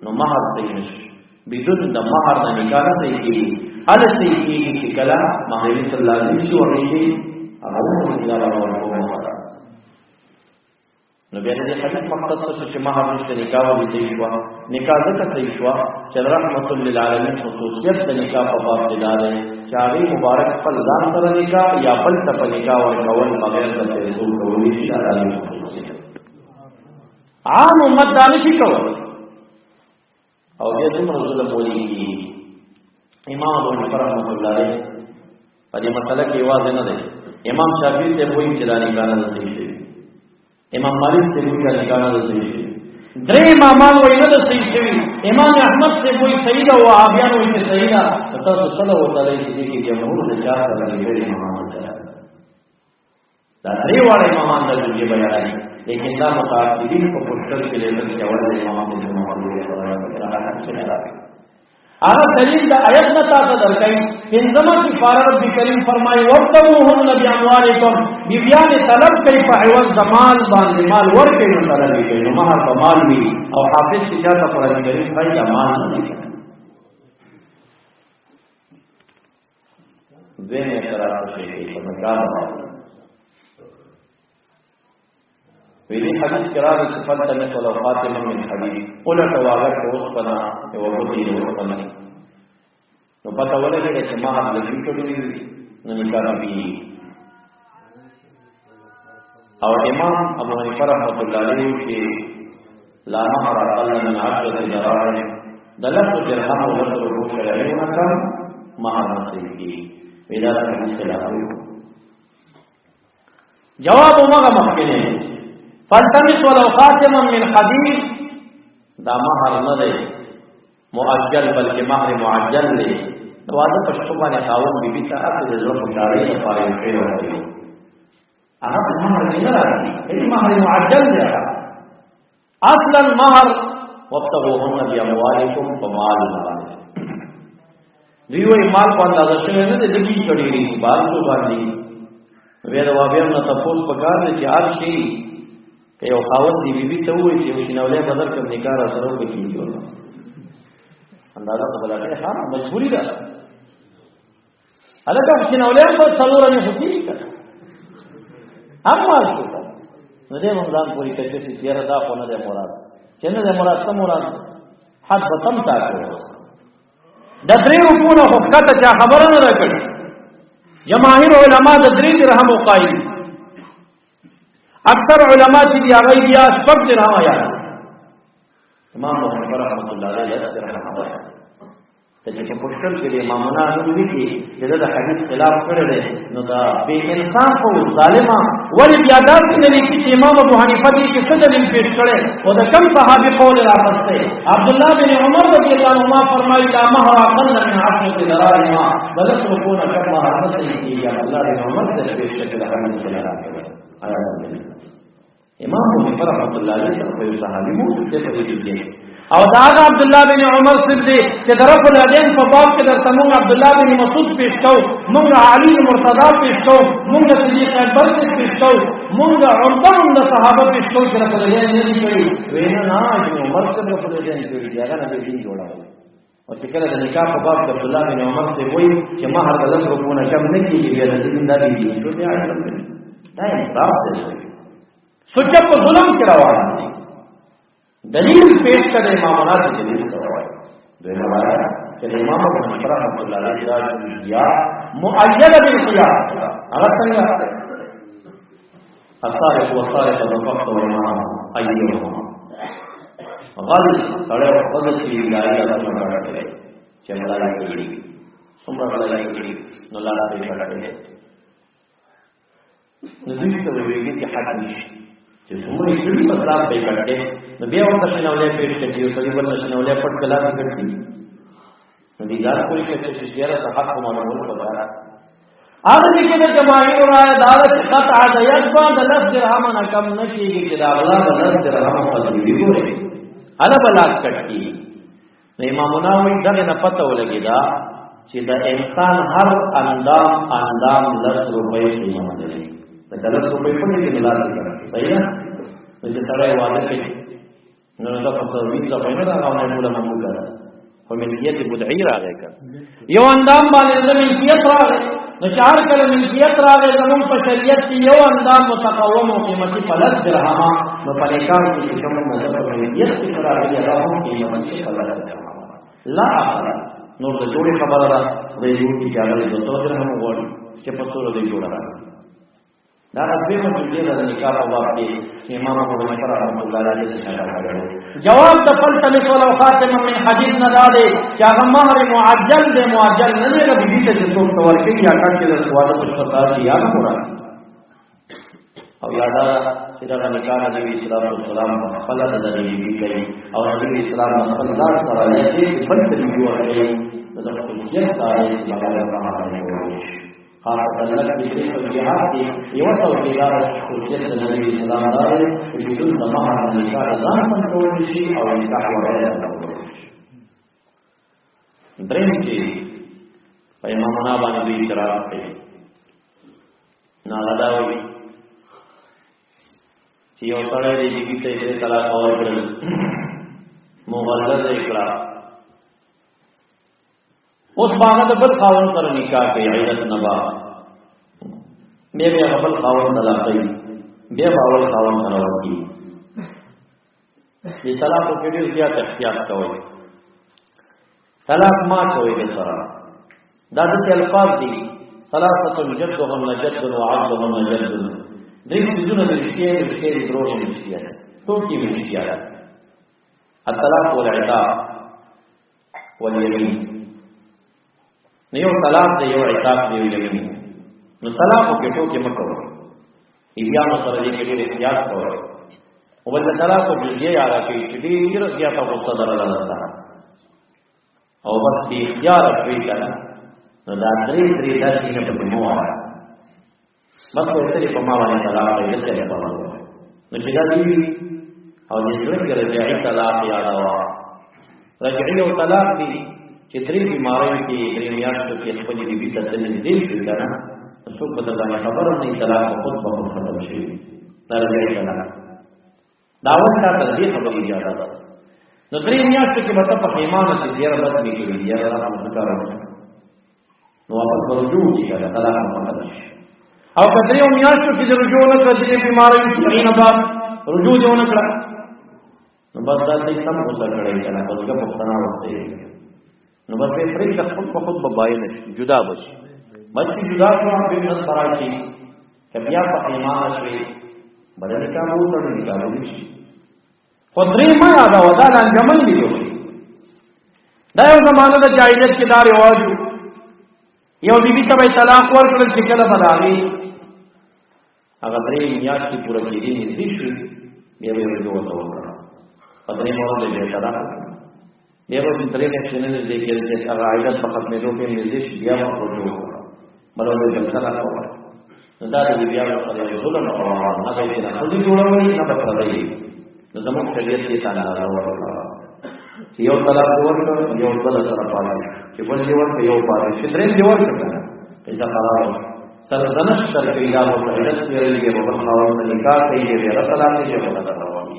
نو مهر صحیح نشي بدون د مهر نه نکاح نه کیږي هله صحیح کیږي چې کله مهر صلی الله علیه وسلم ورنيږي هغه الله ورکوه نو بیا دې حدیث مقصد څه چې مهر نشته نکاح ولې صحیح شو نکاح ځکه صحیح شو چې رحمت للعالمین خصوصیت د نکاح په باب کې دار چې هغه مبارک خپل ځان سره نکاح یا بل ته په نکاح ورکول بغیر د پیسو کولې شي عالمین خصوصیت عام امت دانشي کول او بیا څومره ظلم ولي امام ابو حنیفه رحمۃ اللہ علیہ په دې مسله کې واضح نه دی امام شافعی سے وایي چې دا نکاح نه صحیح دی امام مالک سے وایي چې نکاح نه صحیح دی درې امامان وایي نه صحیح دی امام احمد سے وایي صحیح ده او وهابیان وایي چې صحیح ده تاسو صلی الله علیه وسلم کې جمهور د چا سره لري امام دا درې واړه امامان د دې بیان دي لیکن دا متعصبین کو پوښتل کې لیدل چې اول امام ابن محمد هغه دلیل د آیت نه تاسو درکای انځما کی رب کریم فرمایي وقتوهن باموالکم بیبیان طلب کوي په عوض زمان باندې مال ورکړي نو طلب کوي نو مہر په مال وی او حافظ چې چاته قرآن کریم کوي مال نه کوي دغه اعتراض شي په مقام ویلی حدیث کرا د صفات نه کولو فاطمه من حدیث اوله تواغت اوس پنا یو وګړي نو پنا نو پتا ولګي چې ما د دې کړي نو نکاح بي او امام ابو حنیفه رحمۃ اللہ علیہ کې لا مہر اقل من 10 دراهم دلت درهم او ربع شرعیه کم مہر نصیب کی ویدا حدیث خلاف جواب مغه مخکنه فالتمس ولو خاتما من حديد دا مہر نه دی مؤجل بلکې مہر معجل دی دا واده پښتو باندې خاوند بیبي ته اته د زړه پټاري لپاره یې ورکړي هغه مہر نه راځي دې مہر معجل دی اصلا مہر وابتغوهن باموالکم فمال دوی وی مال په اندازه شوی نه دی لګي کړي بارو باندې وې دا وابه نه تاسو په کار دي چې هر شي یو خاوند دی بیبي ته وایي چې شینولې بدل کړ نکاح سره وکړي اندازه په بلته ها مجبوری ده الکه شینولې په څلور نه هتي اما شو نو دې موږ ځان پوری کړی چې سیاره دا خو نه ده مراد چې نه ده مراد څه مراد حد بتم تا کړو د درې رکوعو حقیقت چا خبره نه راکړي جماهیر علما د درې درهم قائل اکثر علماء چې دی هغه بیا شپږ درهم یا امام ابو حنیفه رحمۃ اللہ علیہ درهم ته چې په پښتون کې امامونه نو لیکي چې دا حدیث خلاف کړی دی نو دا بے انصاف او ظالما ولی بیا دا څنګه لیکي چې امام ابو حنیفه دې کې څه دلیل پیش کړي او دا کوم صحابي قول راغسته عبد الله بن عمر رضی الله عنهما فرمایي لا مهر اقل من 10 دراهم بل تكون كما حدث يا عبد الله بن عمر دې پیش کړي حدیث خلاف امام ابو حنیفه رحمۃ اللہ علیہ په صحابي مو څه په دې او دا عبد الله بن عمر صدیق چې طرف الادین په باب کې درته موږ عبد الله بن مسعود پیش کوو موږ علي مرتضی پیش کوو موږ صدیق اکبر پیش کوو موږ عمده صحابه پیش کوو چې طرف الادین نه دي کړی وینا نه ابن عمر څخه طرف الادین کړی هغه نه دي جوړاوه او چې کله د نکاح په باب عبد الله بن عمر ته وایي چې مہر د 10 روپونه کم نه کیږي بیا د دین دا دي ټول دا انصاف دی سوچ په ظلم کې روان دي دلیل پیش کړي امامانو ته دلیل کوي دوی نوایا چې امام ابو حنیفه رحمۃ اللہ علیہ یا مؤید بالقیاس هغه څنګه اصالح وصالح بالفقه والامام ايهما غل سره خود چې لایي الله تعالی چې ملای کړي څومره ملای کړي نو لاله په کړه نو دوی ته ویږي چې حد نشي چې څومره یې مطلب به کړي نو بیا ورته شنولې پیش کړي او په دې باندې شنولې پټ کلا کړي نو دې ځار کولی چې سیاره صحت کومه معلومه خبره هغه دې کې د جماهیر رائے دار چې قطع د یذبا د لفظ درهم نه کم نشيږي چې دا الله د لفظ درهم په دې وګوري انا بلاک کټي نو امام نووي دغه نه پته ولګی دا چې د انسان هر اندام 10 روپۍ قیمت لري د 10 روپۍ په دې کې ملاتړ کوي صحیح نه چې سره واده کوي نو دا په څومره ځای نه راغلی مولا موږ په ملکیت بدعي راغی یو اندام باندې د ملکیت راغی نو چار کله ملکیت راغی زمون په شریعت کې یو اندام متقوم او قیمتي فلس درهم نو په نکاح کې کوم مذهب ملکیت کې راغلی هغه هم قیمتي فلس درهم لا نور د جوړې خبره ده د یو کې جاله د 200 درهم وړي چې په څو ورځې جوړه راغلی دا ربي مجدد د نکاح په باب کې امام ابو حنیفه رحمۃ اللہ علیہ څخه جواب د فلتمس ولو خاتم من حديث نه داده چې هغه مہر معجل نه دی د دې ته څوک تور کې یا کټ کې د سواده په فساد یا نه مراد او یادا چې دا نکاح نبی اسلام والسلام خپل د دې کوي او نبی اسلام خپل ذات سره یې بل څه کوي د خپل تاریخ باندې خاصة لك بشريك الجهاد يوصل إلى خصوصية النبي صلى الله عليه وسلم بدون مهر النكاح لا تنقل شيء أو نكاح وغيره دریم چې په امامنا باندې اعتراض کوي ناغداوي چې یو سړی دی چې یې طلاق ورکړل مغلظ اقرار اوس باغ د بل خاوند سره نکاح کوي عیدت نبا بیا بل خاوند طلاق کوي بیا باول خاوند سره ورکی دې طلاق په ډېر زیات احتیاط کوي طلاق ما کوي د سره دا د الفاظ دي ثلاثه جدهم جد وعظهم جد دې څه د رښتیا دروغ نه رښتیا ټول کې رښتیا الطلاق والعتاق واليمين نیو طلاق دی یو عتاق دی یو یمین نو طلاق کې ټوکې مکو بیا نو سره دې کې احتیاط کوو او بل طلاق په دې یاره کې چې ډېر زیات غوسه درلته او بس اختیار کوي کنه نو دا درې داسې نه په مو وایي بس په دې په ما باندې طلاق یې څه نه پوهه نو چې دا دی او دې څنګه رجعي طلاق یادوا رجعي او طلاق دی چې درې بیمارۍ کې درې میاشتو کې خپل دې بي تدل دې شي کنه څو په دغه خبره نه طلاق خود په خود ختم شي درځي کنه دا وخت تر دې خبرې یاد ده نو درې میاشتو کې به په ایمانه کې زیاره بد نه کېږي یا الله کارو نو واپس ورجو کی کنه طلاق ختم شي او کله یو میاشتو کې رجوع نه کړې بیمارۍ کې نه بعد رجوع دی نه کړه نو بس دا دې سم اوسه کړی کنه په دغه پښتنه وته نو بس به پرې د خود په خود بایل جدا بشي مچ جدا کوه په نس فراشي کبیا په ایمان شي بدل کا مو ته نکالو شي خدای ما دا ودا لنګمن دی دا یو زمانه د جاهلیت کې دا رواج یو بیبي ته به طلاق ورکړل چې کله به د هغې هغه 3 میاشتې پوره کېدې نږدې شوې بیا به یې رجوع ورته وکړه په 3 ورځې بیا یې طلاق وکړه بیا به 3 میاشتې نه نږدې کېدې چې هغه عدت په ختمېدو کې نږدې شي بیا به رجوع وکړه بله ورځ بل طلاق وکړه نو دا د بیبیانو سره یو ظلم او نه به یې نه ښځې جوړولې نه به پردی نو زموږ شریعت یې ته اندازه ورکړه چې یو طلاق دې ورکړه یو بله سره پاتې چې بل دې ورکړه یو پاتې شي 3 دې ورکړه که نه پیسه خراب سرزنش سر کوي دا ورته عدت ویلېږي به بل خاوند ته نکاح کوي بیا بیا طلاق یې بیا بله رواني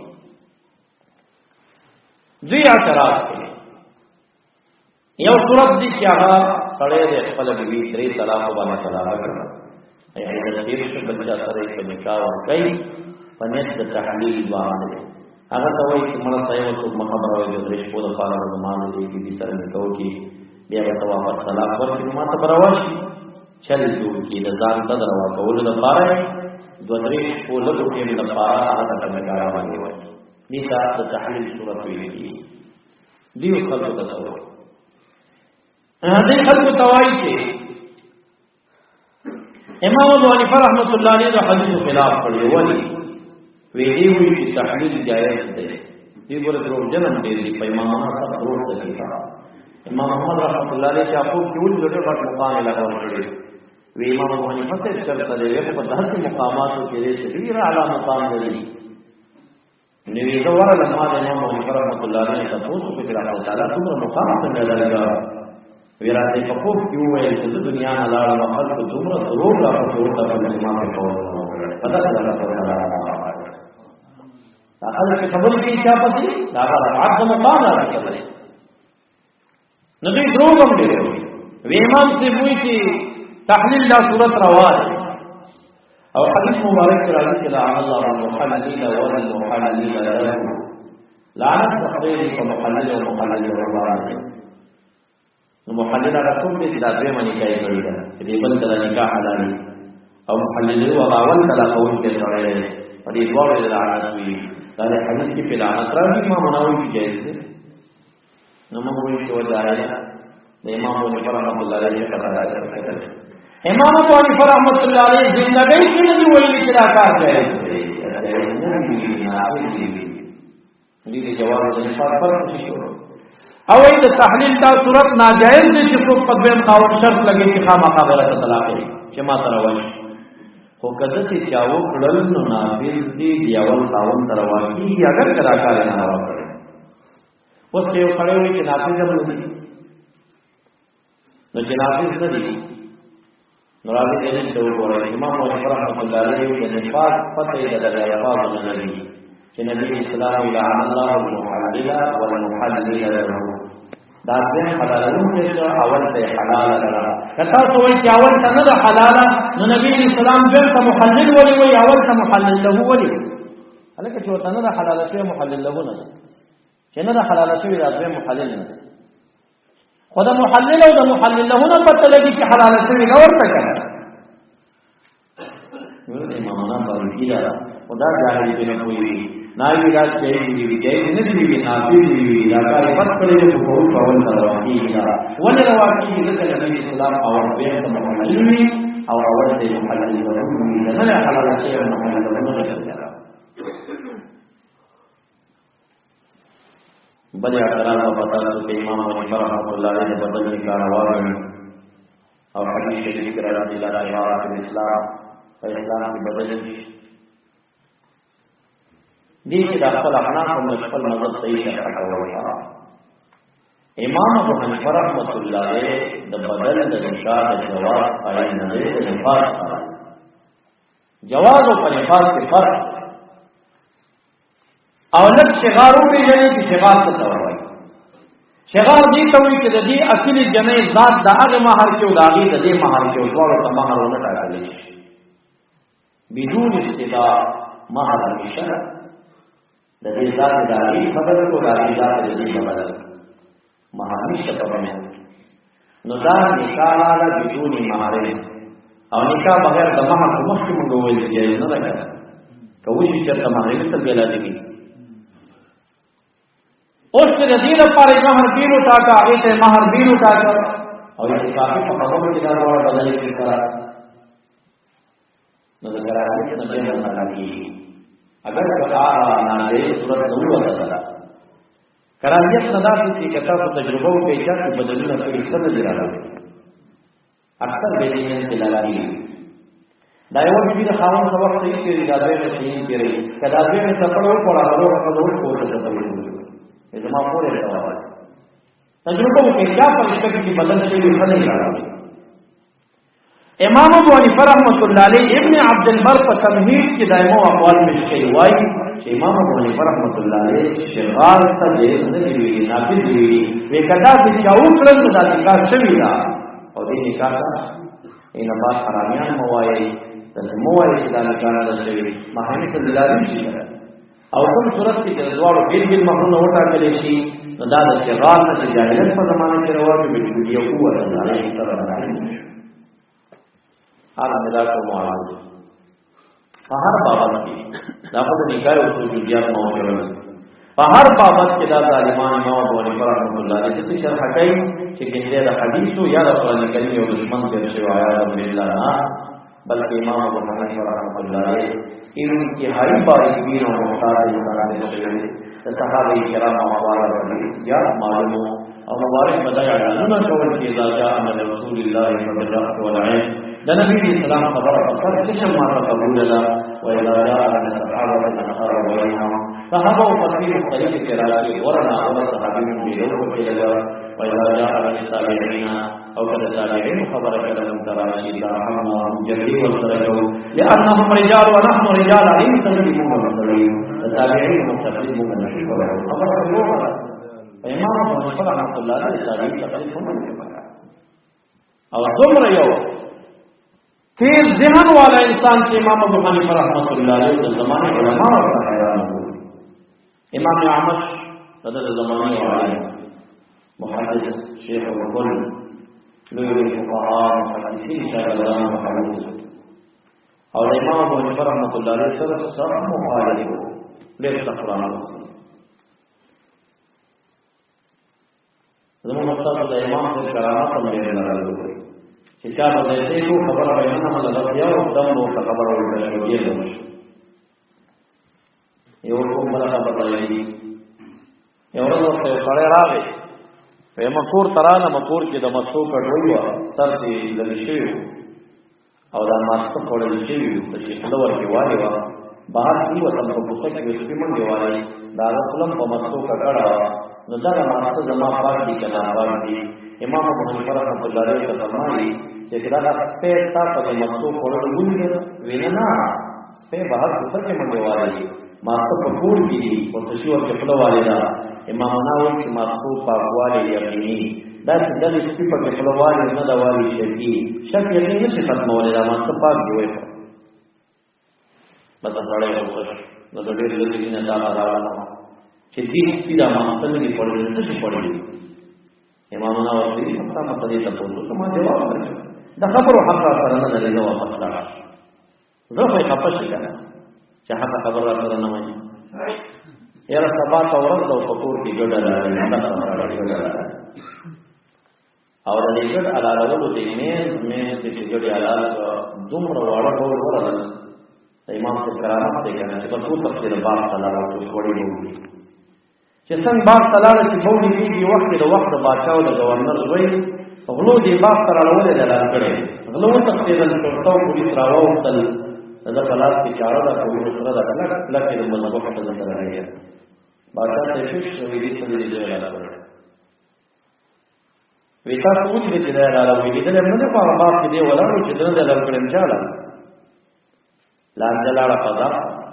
دوی اعتراض کوي یو صورت دي چې هغه سړی د خپله بیبي 3 طلاقو باندې طلاق کړه عدت تېر شو بچه سره یې په نکاح ورکوي په نیت د تحلیل باندې هغه ته وایي چې مړه ته یو څوک مه خبروئ د 3 شپو دپاره به زما د دې بیبي سره نکاح وکړي بیا به ته واپس طلاق ورکړي نو ما ته به روا شي چل جوړ کړي د ځان ته د روا کولو دپاره 2-3 شپو لږو ټیم دپاره هغه ته نکاح باندې وایي دې ته د تحلیل صورت ویل کېږي دیو خلکو ته څه وایي دې خلکو ته وایي چې امام ابو حنیفه رحمت الله علیه د حدیثو خلاف کړی ولې وی دی وی چې تحلیل جایز دی دی ګوره دروغجن دی په امامانو سره دروغ دی امام محمد رحمت الله علیه چې اپو کې ول ډېر غټ مقام لګول کړی وی امام ابو حنیفه څه چلته دی په داسې مقاماتو کې چې ډېر اعلی مقام دی نوی دا ورله ما د امام ابو حنیفه رحمت الله علیه ته پوښتنه وکړه الله تعالی څومره مقام څنګه لګا ویراته په کوم کې وایي چې دنیا نه لاړه مخال ته دومره ضرور را په ورته په امام په قول پتا ده الله تعالی هغه چې خبرې کوي چې پاتې دا هغه عظم مقام راځي نو دې دروغ هم دي وی امام سے وایي چې تحلیل دا صورت رواج او حدیث مبارک راځي چې لعن الله المحللين والمحللين له لعنت تقدیر په محلل او محلل ورباندې نو محلل هغه څوک دی چې دا دوی باندې کوي کړی ده چې دې بل سره نکاح حلالي او محلل هو اول کله قول کې سره په دې ډول لعنت وی دا حدیث کې په لعنت راځي ما مناوي کې جایز ده نو موږ وایو چې وجایز د امام ابو حنیفه رحمۃ اللہ علیہ څخه راځي امام ابو حنیفه رحمۃ اللہ علیہ زندګۍ کې نه ویلي چې دا کار جایز دی دې جواب د انصاف پر شو او د تحلیل دا صورت ناجائز دي چې څوک په دویم قاول شرط لګي چې خامخا غلطه طلاق کوي چې ما سره وایي خو کله چې چاو کړل نو نافذ دي دی اول قاول تر واقعي اگر کرا کار نه راوړي اوس یو کړو چې نافذ هم نه دي نو چې نافذ نه دي نو راځي چې څه وګورئ امام ابو حنیفه رحمۃ اللہ علیہ د نفاق پته یې د الفاظ نه دي چې نبی اسلام لعن الله المحلل والمحلل له دا ځین حلالون چې اول ته حلال کړه کته سوې چې اول ته نه حلال نو نبی اسلام ځین ته محلل ولي وي اول ته محلل له ولي هلکه چې ته نه حلال شي محلل له نه چې نه حلال شي دا ځین محلل نه خدای محلل او د محلل له نه پته لګي چې حلال شي نو ورته کړه نو د امامانو باندې کیدا خدا جاهل دې نه کوي ناوی دا چې دی جایز نه دی نافذ دی دا کار پات کړی په قول قول راوړي دا ولې راوړي چې نبی اسلام او بیا د محلل او اول د محلل ورته نه حلال شي او محلل ورته بل اعتراض او پتا چې امام ابو حنیفه رحمۃ اللہ علیہ بدل نکاح راوړي او حدیث شریف کې راځي لا عبارت الاسلام په اسلام کې بدل دي چې د خپل احناف او خپل مذهب صحیح څرګند کوي امام ابو حنیفه رحمۃ اللہ علیہ د بدل د نکاح جواز قائل نه دی د نفاذ جواز او نفاذ کې فرق او لږ شغارو به یعنی چې شغار څه وایي شغار دې ته وایي چې د دې اصلي جمع ذات د هغه مہر کې او د هغه د دې مہر کې او ټول مہر ونه ټاکل شي بدون استدعاء مہر نشه د دې ذات د هغه بدل کو د هغه ذات د دې بدل مہر نشه په معنی نو دا نکاح لا بدون مہر او نکاح بغیر د مہر مخکې موږ وایي چې نه ده کوي چې د مہر څخه بلا دي اوس ته د دې لپاره مہر بیرو ټاکا ایته مہر بیرو ټاکا او یې کافي په خبرو کې دا ډول بدل کړی کړه نو دا راځي چې نه به راځي اگر کا نه دې صورت نو وځه کراهیت نه داسې چې کته په تجربه او په چا کې بدلونه کوي څه نه راځي اکثر به دې نه دلالي دا یو چې د خاوند سبب ته یې دا دې نه شي کېږي کدا دې نه تپړو کوړه هغه په کوټه ته وایي زما پورې راوړل تجربه کې کیا پرشتہ کی بدل شي نه راځي امام ابو حنیفه رحمۃ اللہ علیہ ابن عبد البر په تمهید کې دایمو اقوال مشکل وایي چې امام ابو حنیفه رحمۃ اللہ علیہ شغال ته دې نه دی نافذ دی وکدا چې چاو کړل د نکاح شوی دا او دې نکاح اینا با حرامیان موایي د موایي چې دا نکاح نه شوی ماهنه ته دلالي شي او کوم صورت کې د دوړو بیل مخونه وټاکل شي نو دا د شغال نه جاهلیت په زمانه کې راوړل ویډیو قوت الله تعالی حالا مدار کو معاوض فہر بابت کی داخل نکاح اصول جزیات موجود فہر بابت کے دا ظالمان امام ابو حنیفہ رحمۃ اللہ علیہ جیسے شرح کئی کہ گندے دا حدیث یا دا قرآن کریم اور دشمن کے شوایات باللہ نہ بلکہ امام ابو حنیفہ رحمۃ اللہ علیہ انتہائی باریکین اور محتاط انسان صحابہ کرام اقوال زیاد معلوم اور مبارک بدایا نہ کول کی اذا جاء من رسول اللہ صلی اللہ علیہ دا نبی اسلام خبر فقط کشم ما قبول لا واذا جاء من الصحابه الانصار وغيرهم صحابه وفقيه مختلف كراجي ورنا اول صحابي من بيدو كلا واذا جاء من التابعين او كذا التابعين خبر كلام تراجي لا حمنا جبري والترجو لانهم رجال ونحن رجال عليهم تجربهم والمسلمين التابعين مختلفون من الشيخ خبر كلام امام ابو حنیفہ رحمۃ اللہ علیہ تابعین تقریبا او ثمر یو تیز ذہن والا انسان کے امام ابو حنیفہ رحمۃ اللہ علیہ کے زمانے علماء اور حیران ہوئے امام اعمش صدر زمانے والے محدث شیخ الکل لوی فقہاء محدثین شاگردان محدث اور امام ابو حنیفہ رحمۃ اللہ علیہ صدر سب مخالف ہو لیکن قرآن وسلم زمون مطلب د امام سے کرامت هم لري راغلی چې چا په دې کو خبره بیان نه لږه یو دم نو خبره ورته شوې ده یو کوم بل خبره دی یو ورځ ته کړه راغی په مکور ترانه مکور کې د مسو کډوي و سر دې لږ او دا ماسته کولل شي چې خلور کې وایي وا بهر دی وطن په بوخه کې وسې مونږ وایي دا خپلم په مسو کډړه نو دا ماسته زما پاک دي کنا پاک دي امام ابو حنیفہ رحمۃ اللہ علیہ فرمایي چې دا سپه تا په مسو کولل ویني وینا سپه بهر څه کې مونږ وایي ماسته په کور کې او تشو کې خپل والي دا امام ناوي چې ماسته پاکواله یقیني دا چې د دې په خپل والي نه دا والي شي شک یې نه شي ختمول دا ماسته پاک دی وایي بس سره یو څه نو د دې لږه نه دا راوړل چې دې سیدا ماسته نه پړل څه پړل امام ناوي په خپل مسلې ته پوښتنه ما جواب ورکړ دا خبرو حق سره نه لري نو واپس لاړ زه په خپل شي کنه چې هغه خبره سره نه وایي یاره سبا تا ورځ او فقور کې ګډه راځي او د دې ګډ علالو د مې چې ګډه علال دومره واړه ډول ورل امام څخه کرامت دی کنه چې په ټول تفسیر باب تعالی او وړي وي چې څنګه باب تعالی چې په دې کې وخت د وخت بادشاہ او د گورنر وایي غلو دې باب تعالی ولې دلال کړي غلو تفسیر د شرطو پولیس راوړل دا پلاس کی چارو دا کوئی سره دا کله لکه د مذهب په ځای سره راځي بادشاہ ته شش ویلي څه دې ځای راځي ویتا سوچ دې دا راځي دې له موږ په اړه باب کې ولرو چې دغه د لکړم چاله لار جلاړه پدا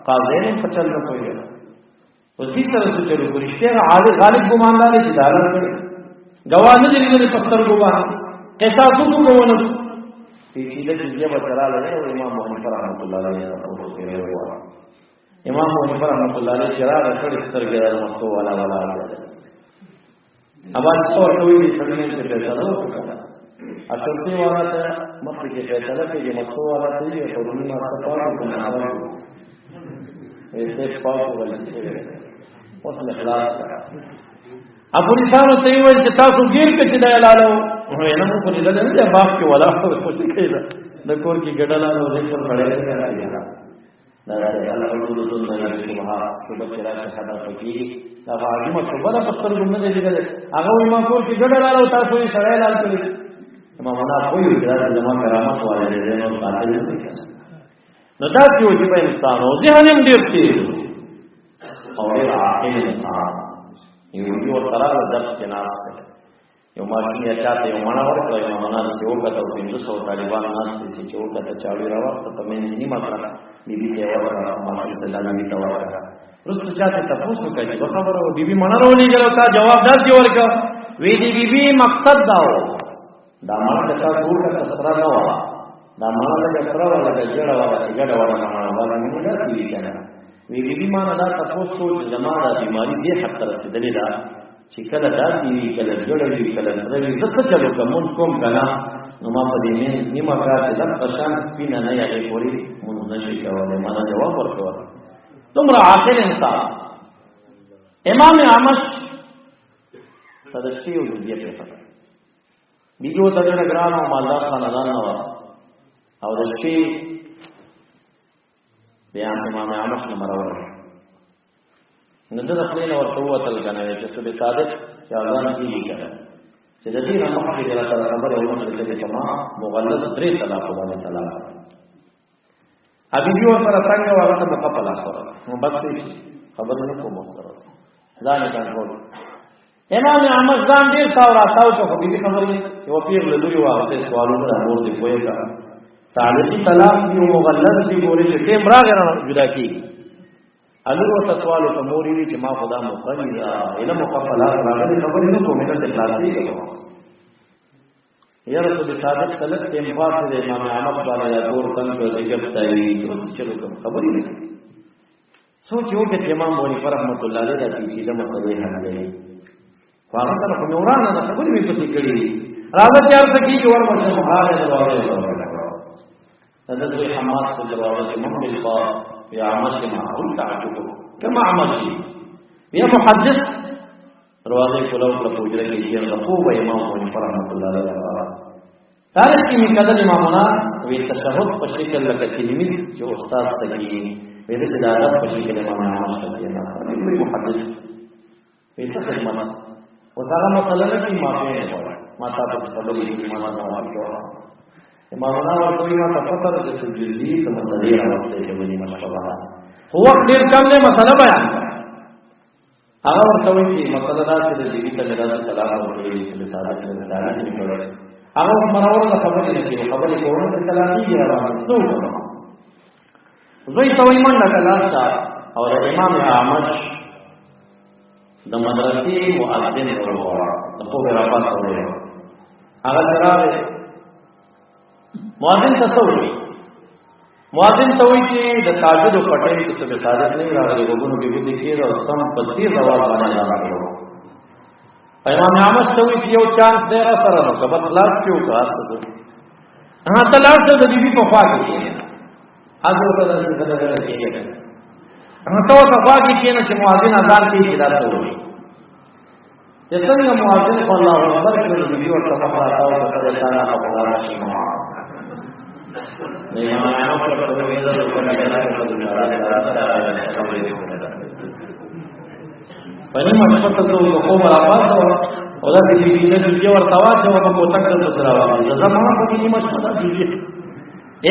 قاضي په چل نه کوي او دې سره چې چلو ورشته غالب ګماندار دي دا راځي غوانه دې نه پستر ګوان قصاص کوونه پیچیدہ چیزیں بچرا لے اور امام ابو حنیفہ رحمۃ اللہ علیہ امام ابو حنیفہ رحمۃ اللہ علیہ چرا رکھڑ استر گیا مستو والا اب آج سور کوئی بھی سڑنے سے فیصلہ ہو سکا اچھلتے والا تھا مصر کے فیصلہ کہ یہ مستو والا تھی یہ قرونی ماستا پاک کو ایسے پاک کو غلطی سے اوس اخلاص کړه ابو رسالو ته ویل چې تاسو ګیر کې چې دا لاله نو یې نو په دې نه باغ کې ولا خو څه کېده د کور کې ګډلا نو دې پر پړې راځي دا الله حدود الله سبحانه وتعالى شهادت کوي دا عظیمه خبره په سترګو نه دی لګل هغه ما کور کې ګډلا او تاسو یې سره لال کړی ما مونږه کوی دا زموږ کرامت والے دې نو قاتل نه نو دا چې په انسان او ذهن هم ډیر تیز او ډیر عاقل انسان یو قرار درس جناب سے یو ماشین یا چاته یو مانا ورکړ یو مانا چې وکړه 500 طالبان ناس چې وکړه چاوي راوړه ته مې نیمه کړه بیبي ته ورکړه ماشین ته لاندې تا ورکړه رسته چاته تاسو کوي په خبره بیبي مانا ورولې ګلو تا جواب درځي ورکړه وی دی بیبي مقصد داو دا مانا ته تاسو ورکړه سره نه و دا مانا له سره ولا د جوړه ولا ګډه ولا مانا نه دی کنه وی بیبي مانا دا تاسو زموږه بیماری دې حق ته رسیدلې ده چې کله داسې وي کله جوړه وي کله سره وي زه څه چلو کوم کوم کنه نو ما په دې نیمه کار ته د پشان سپینه نه یې پوری مونږ نشي کولای ما جواب ورکړ تمره عاقل انسان امام احمد صدشي او دې په فکر بیجو ته د ګرام او مالدار خاندان نو او د شي بیا امام احمد نو مرور نو د خپل ورته وتل کنه چې څه به صادق چې اذان کیږي کنه چې د دې نه مخکې د الله خبره او مسله چې کما مغلظ درې طلاق باندې طلاق ابي یو سره څنګه ورته مقبل اخره نو بس خبر نه کوم سره ځان کنټرول امام احمد ځان ډیر تاو راتاو ته په دې خبرې یو پیر له دوی واغته سوالونه امور دی کوی کا تعالی طلاق یو مغلظ دی ګورې چې ټیم راغره جدا کیږي الو تسوالو ته موري دي چې ما خدا مقبل علم مقبلات راغلي خبرې نه کومه ته اخلاصي کوم یا رسول صادق تلک ټیم پاس د امام احمد باندې یا دور څنګه د ګفتای چلو کوم خبرې نه سوچ یو چې امام بونی رحمت الله علیه د دې د مسلې حل دی هغه سره په نورانه د خبرې په څه کړی راځي چې ارته کې جوړ ورته مخاله دروازه تدري حماس دروازه محمد با يا عمش معقول تعجبه كما عمشي يا محدث روازه کولو په پوجره کې یې رسول امام بونی رحمت الله علیه تاریخ کې مقدم امامنا وی تشهد په شکل لکه کلمې چې استاد تګي وی د عرب په شکل امام احمد تګي نه محدث وی څه خدمت وسره مثلا کې ما په ما تاسو خبرې ما نه واورم امامنا ورته ما تفسر د جزئی د مسلې راوستي چې ونی مشابه هو ډیر کم له مسله بیان هغه ورته وی چې مسله دا چې د دې ته درته سلام ورکړي چې صادق نه داري نه کړل هغه مرور د خبرې نه کوي خبرې کوي چې سلامي راوړي څو زوی ته وی منډه کلاسه او امام احمد د مدرسې مؤذن ورغوا د خو راپات وره هغه دراوه مؤذن تصوی مؤذن ته وی چې د تاجد او پټې څه به صادق نه راغلي وګونو به دې کې او سم پدې روان باندې راغلو امام احمد ته وی چې یو چانس دی را سره نو کبه خلاص کیو کار ته هغه تلاش د دې په خوا کې هغه ته د دې کې هغه ته په خوا کې نه چې مؤذن اذان کې اجازه وي چې څنګه مؤذن په الله اکبر کې د دې ورته مخاطب او په دې تعالی په قرآن شي نه ما نه په توګه د دې په اړه پنځه مشفقت ته خو برابر او دا دې چې ورته واچو په کوتک ته سره راوړي زمونه په دې مشفقت دي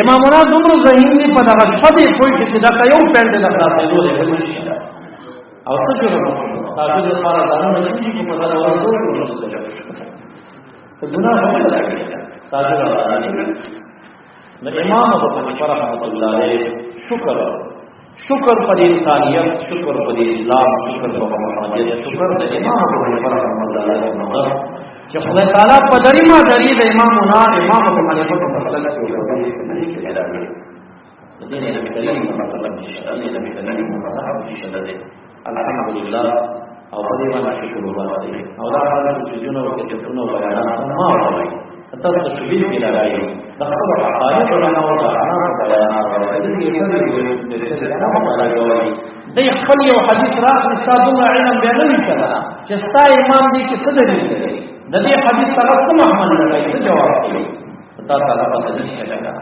امامنا دومره ذهین دي په دغه شپه کوئی چې دا یو پند نه خلاصې دوی او څه جوړه تاسو د لپاره دا نه چې په مثلا ورته ته ګناه نه لګي تاسو راځي نو امام ابو حنیفه رحمۃ اللہ علیہ شکر پر انسانیت شکر پر اسلام شکر پر محمدیت شکر د امام ابو حنیفه رحمۃ اللہ علیہ چې خدای تعالی په دری ما دری د امامنا امام ابو حنیفه په مسله کې دین نبی کریم مطلب شرعي نبی کریم مصحف شرعي الحمدلله او په دې باندې شکر وباسي او دا حالت چې جنو کې څونه بیانات ما وایي تاسو تشبیه کې راغلي دا خبره حقایق نه او دا نه بیانات او د دې کې څه دې نه مطالعه کوي دی خپل یو حدیث راخلي ستا دومره علم بیا نه وي کړه چې ستا امام دی چې څه دلیل دی د دې حدیث سره کوم عمل لګوي څه جواب کوي تا تعالی پته نشته کړه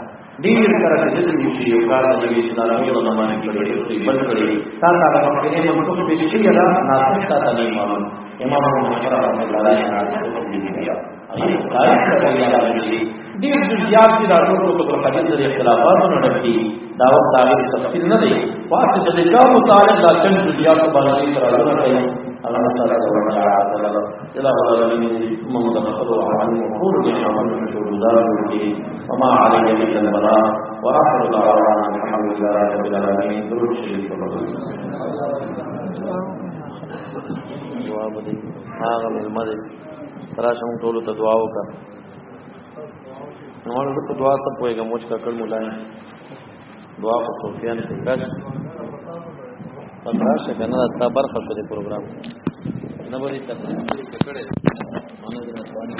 ډیر سره چې دې شي یو کار د نبی اسلامي علماء کې کړی دی بل کړی تا تعالی په دې منطق به شي دا ناسخ تا نه معلوم امام ابو حنیفه رحمۃ اللہ علیہ ناسخ دی بیا هغه قائم کړی دی ډیر زیات دي دا ټول په حدیث د اختلافاتو نه ډکې دا وخت تعریف تفصیل نه دی واته چې دا متعلق د چن زیات باندې سره راغلی الله تعالی سبحانه وتعالى محمد صلى الله عليه وسلم وما عليه الا البلاغ واخر دعوانا الحمد لله رب العالمين درود شریف جواب دی هغه ملمد تراشم ټول ته دعا وکړه نو موږ ته دعا څه پوهیږو موږ کا کړ مولای دعا په سفیان کې کړ راشه کنه دا ستا برخه په دې پروګرام نه بری تفصیل کړه مونږ دې نه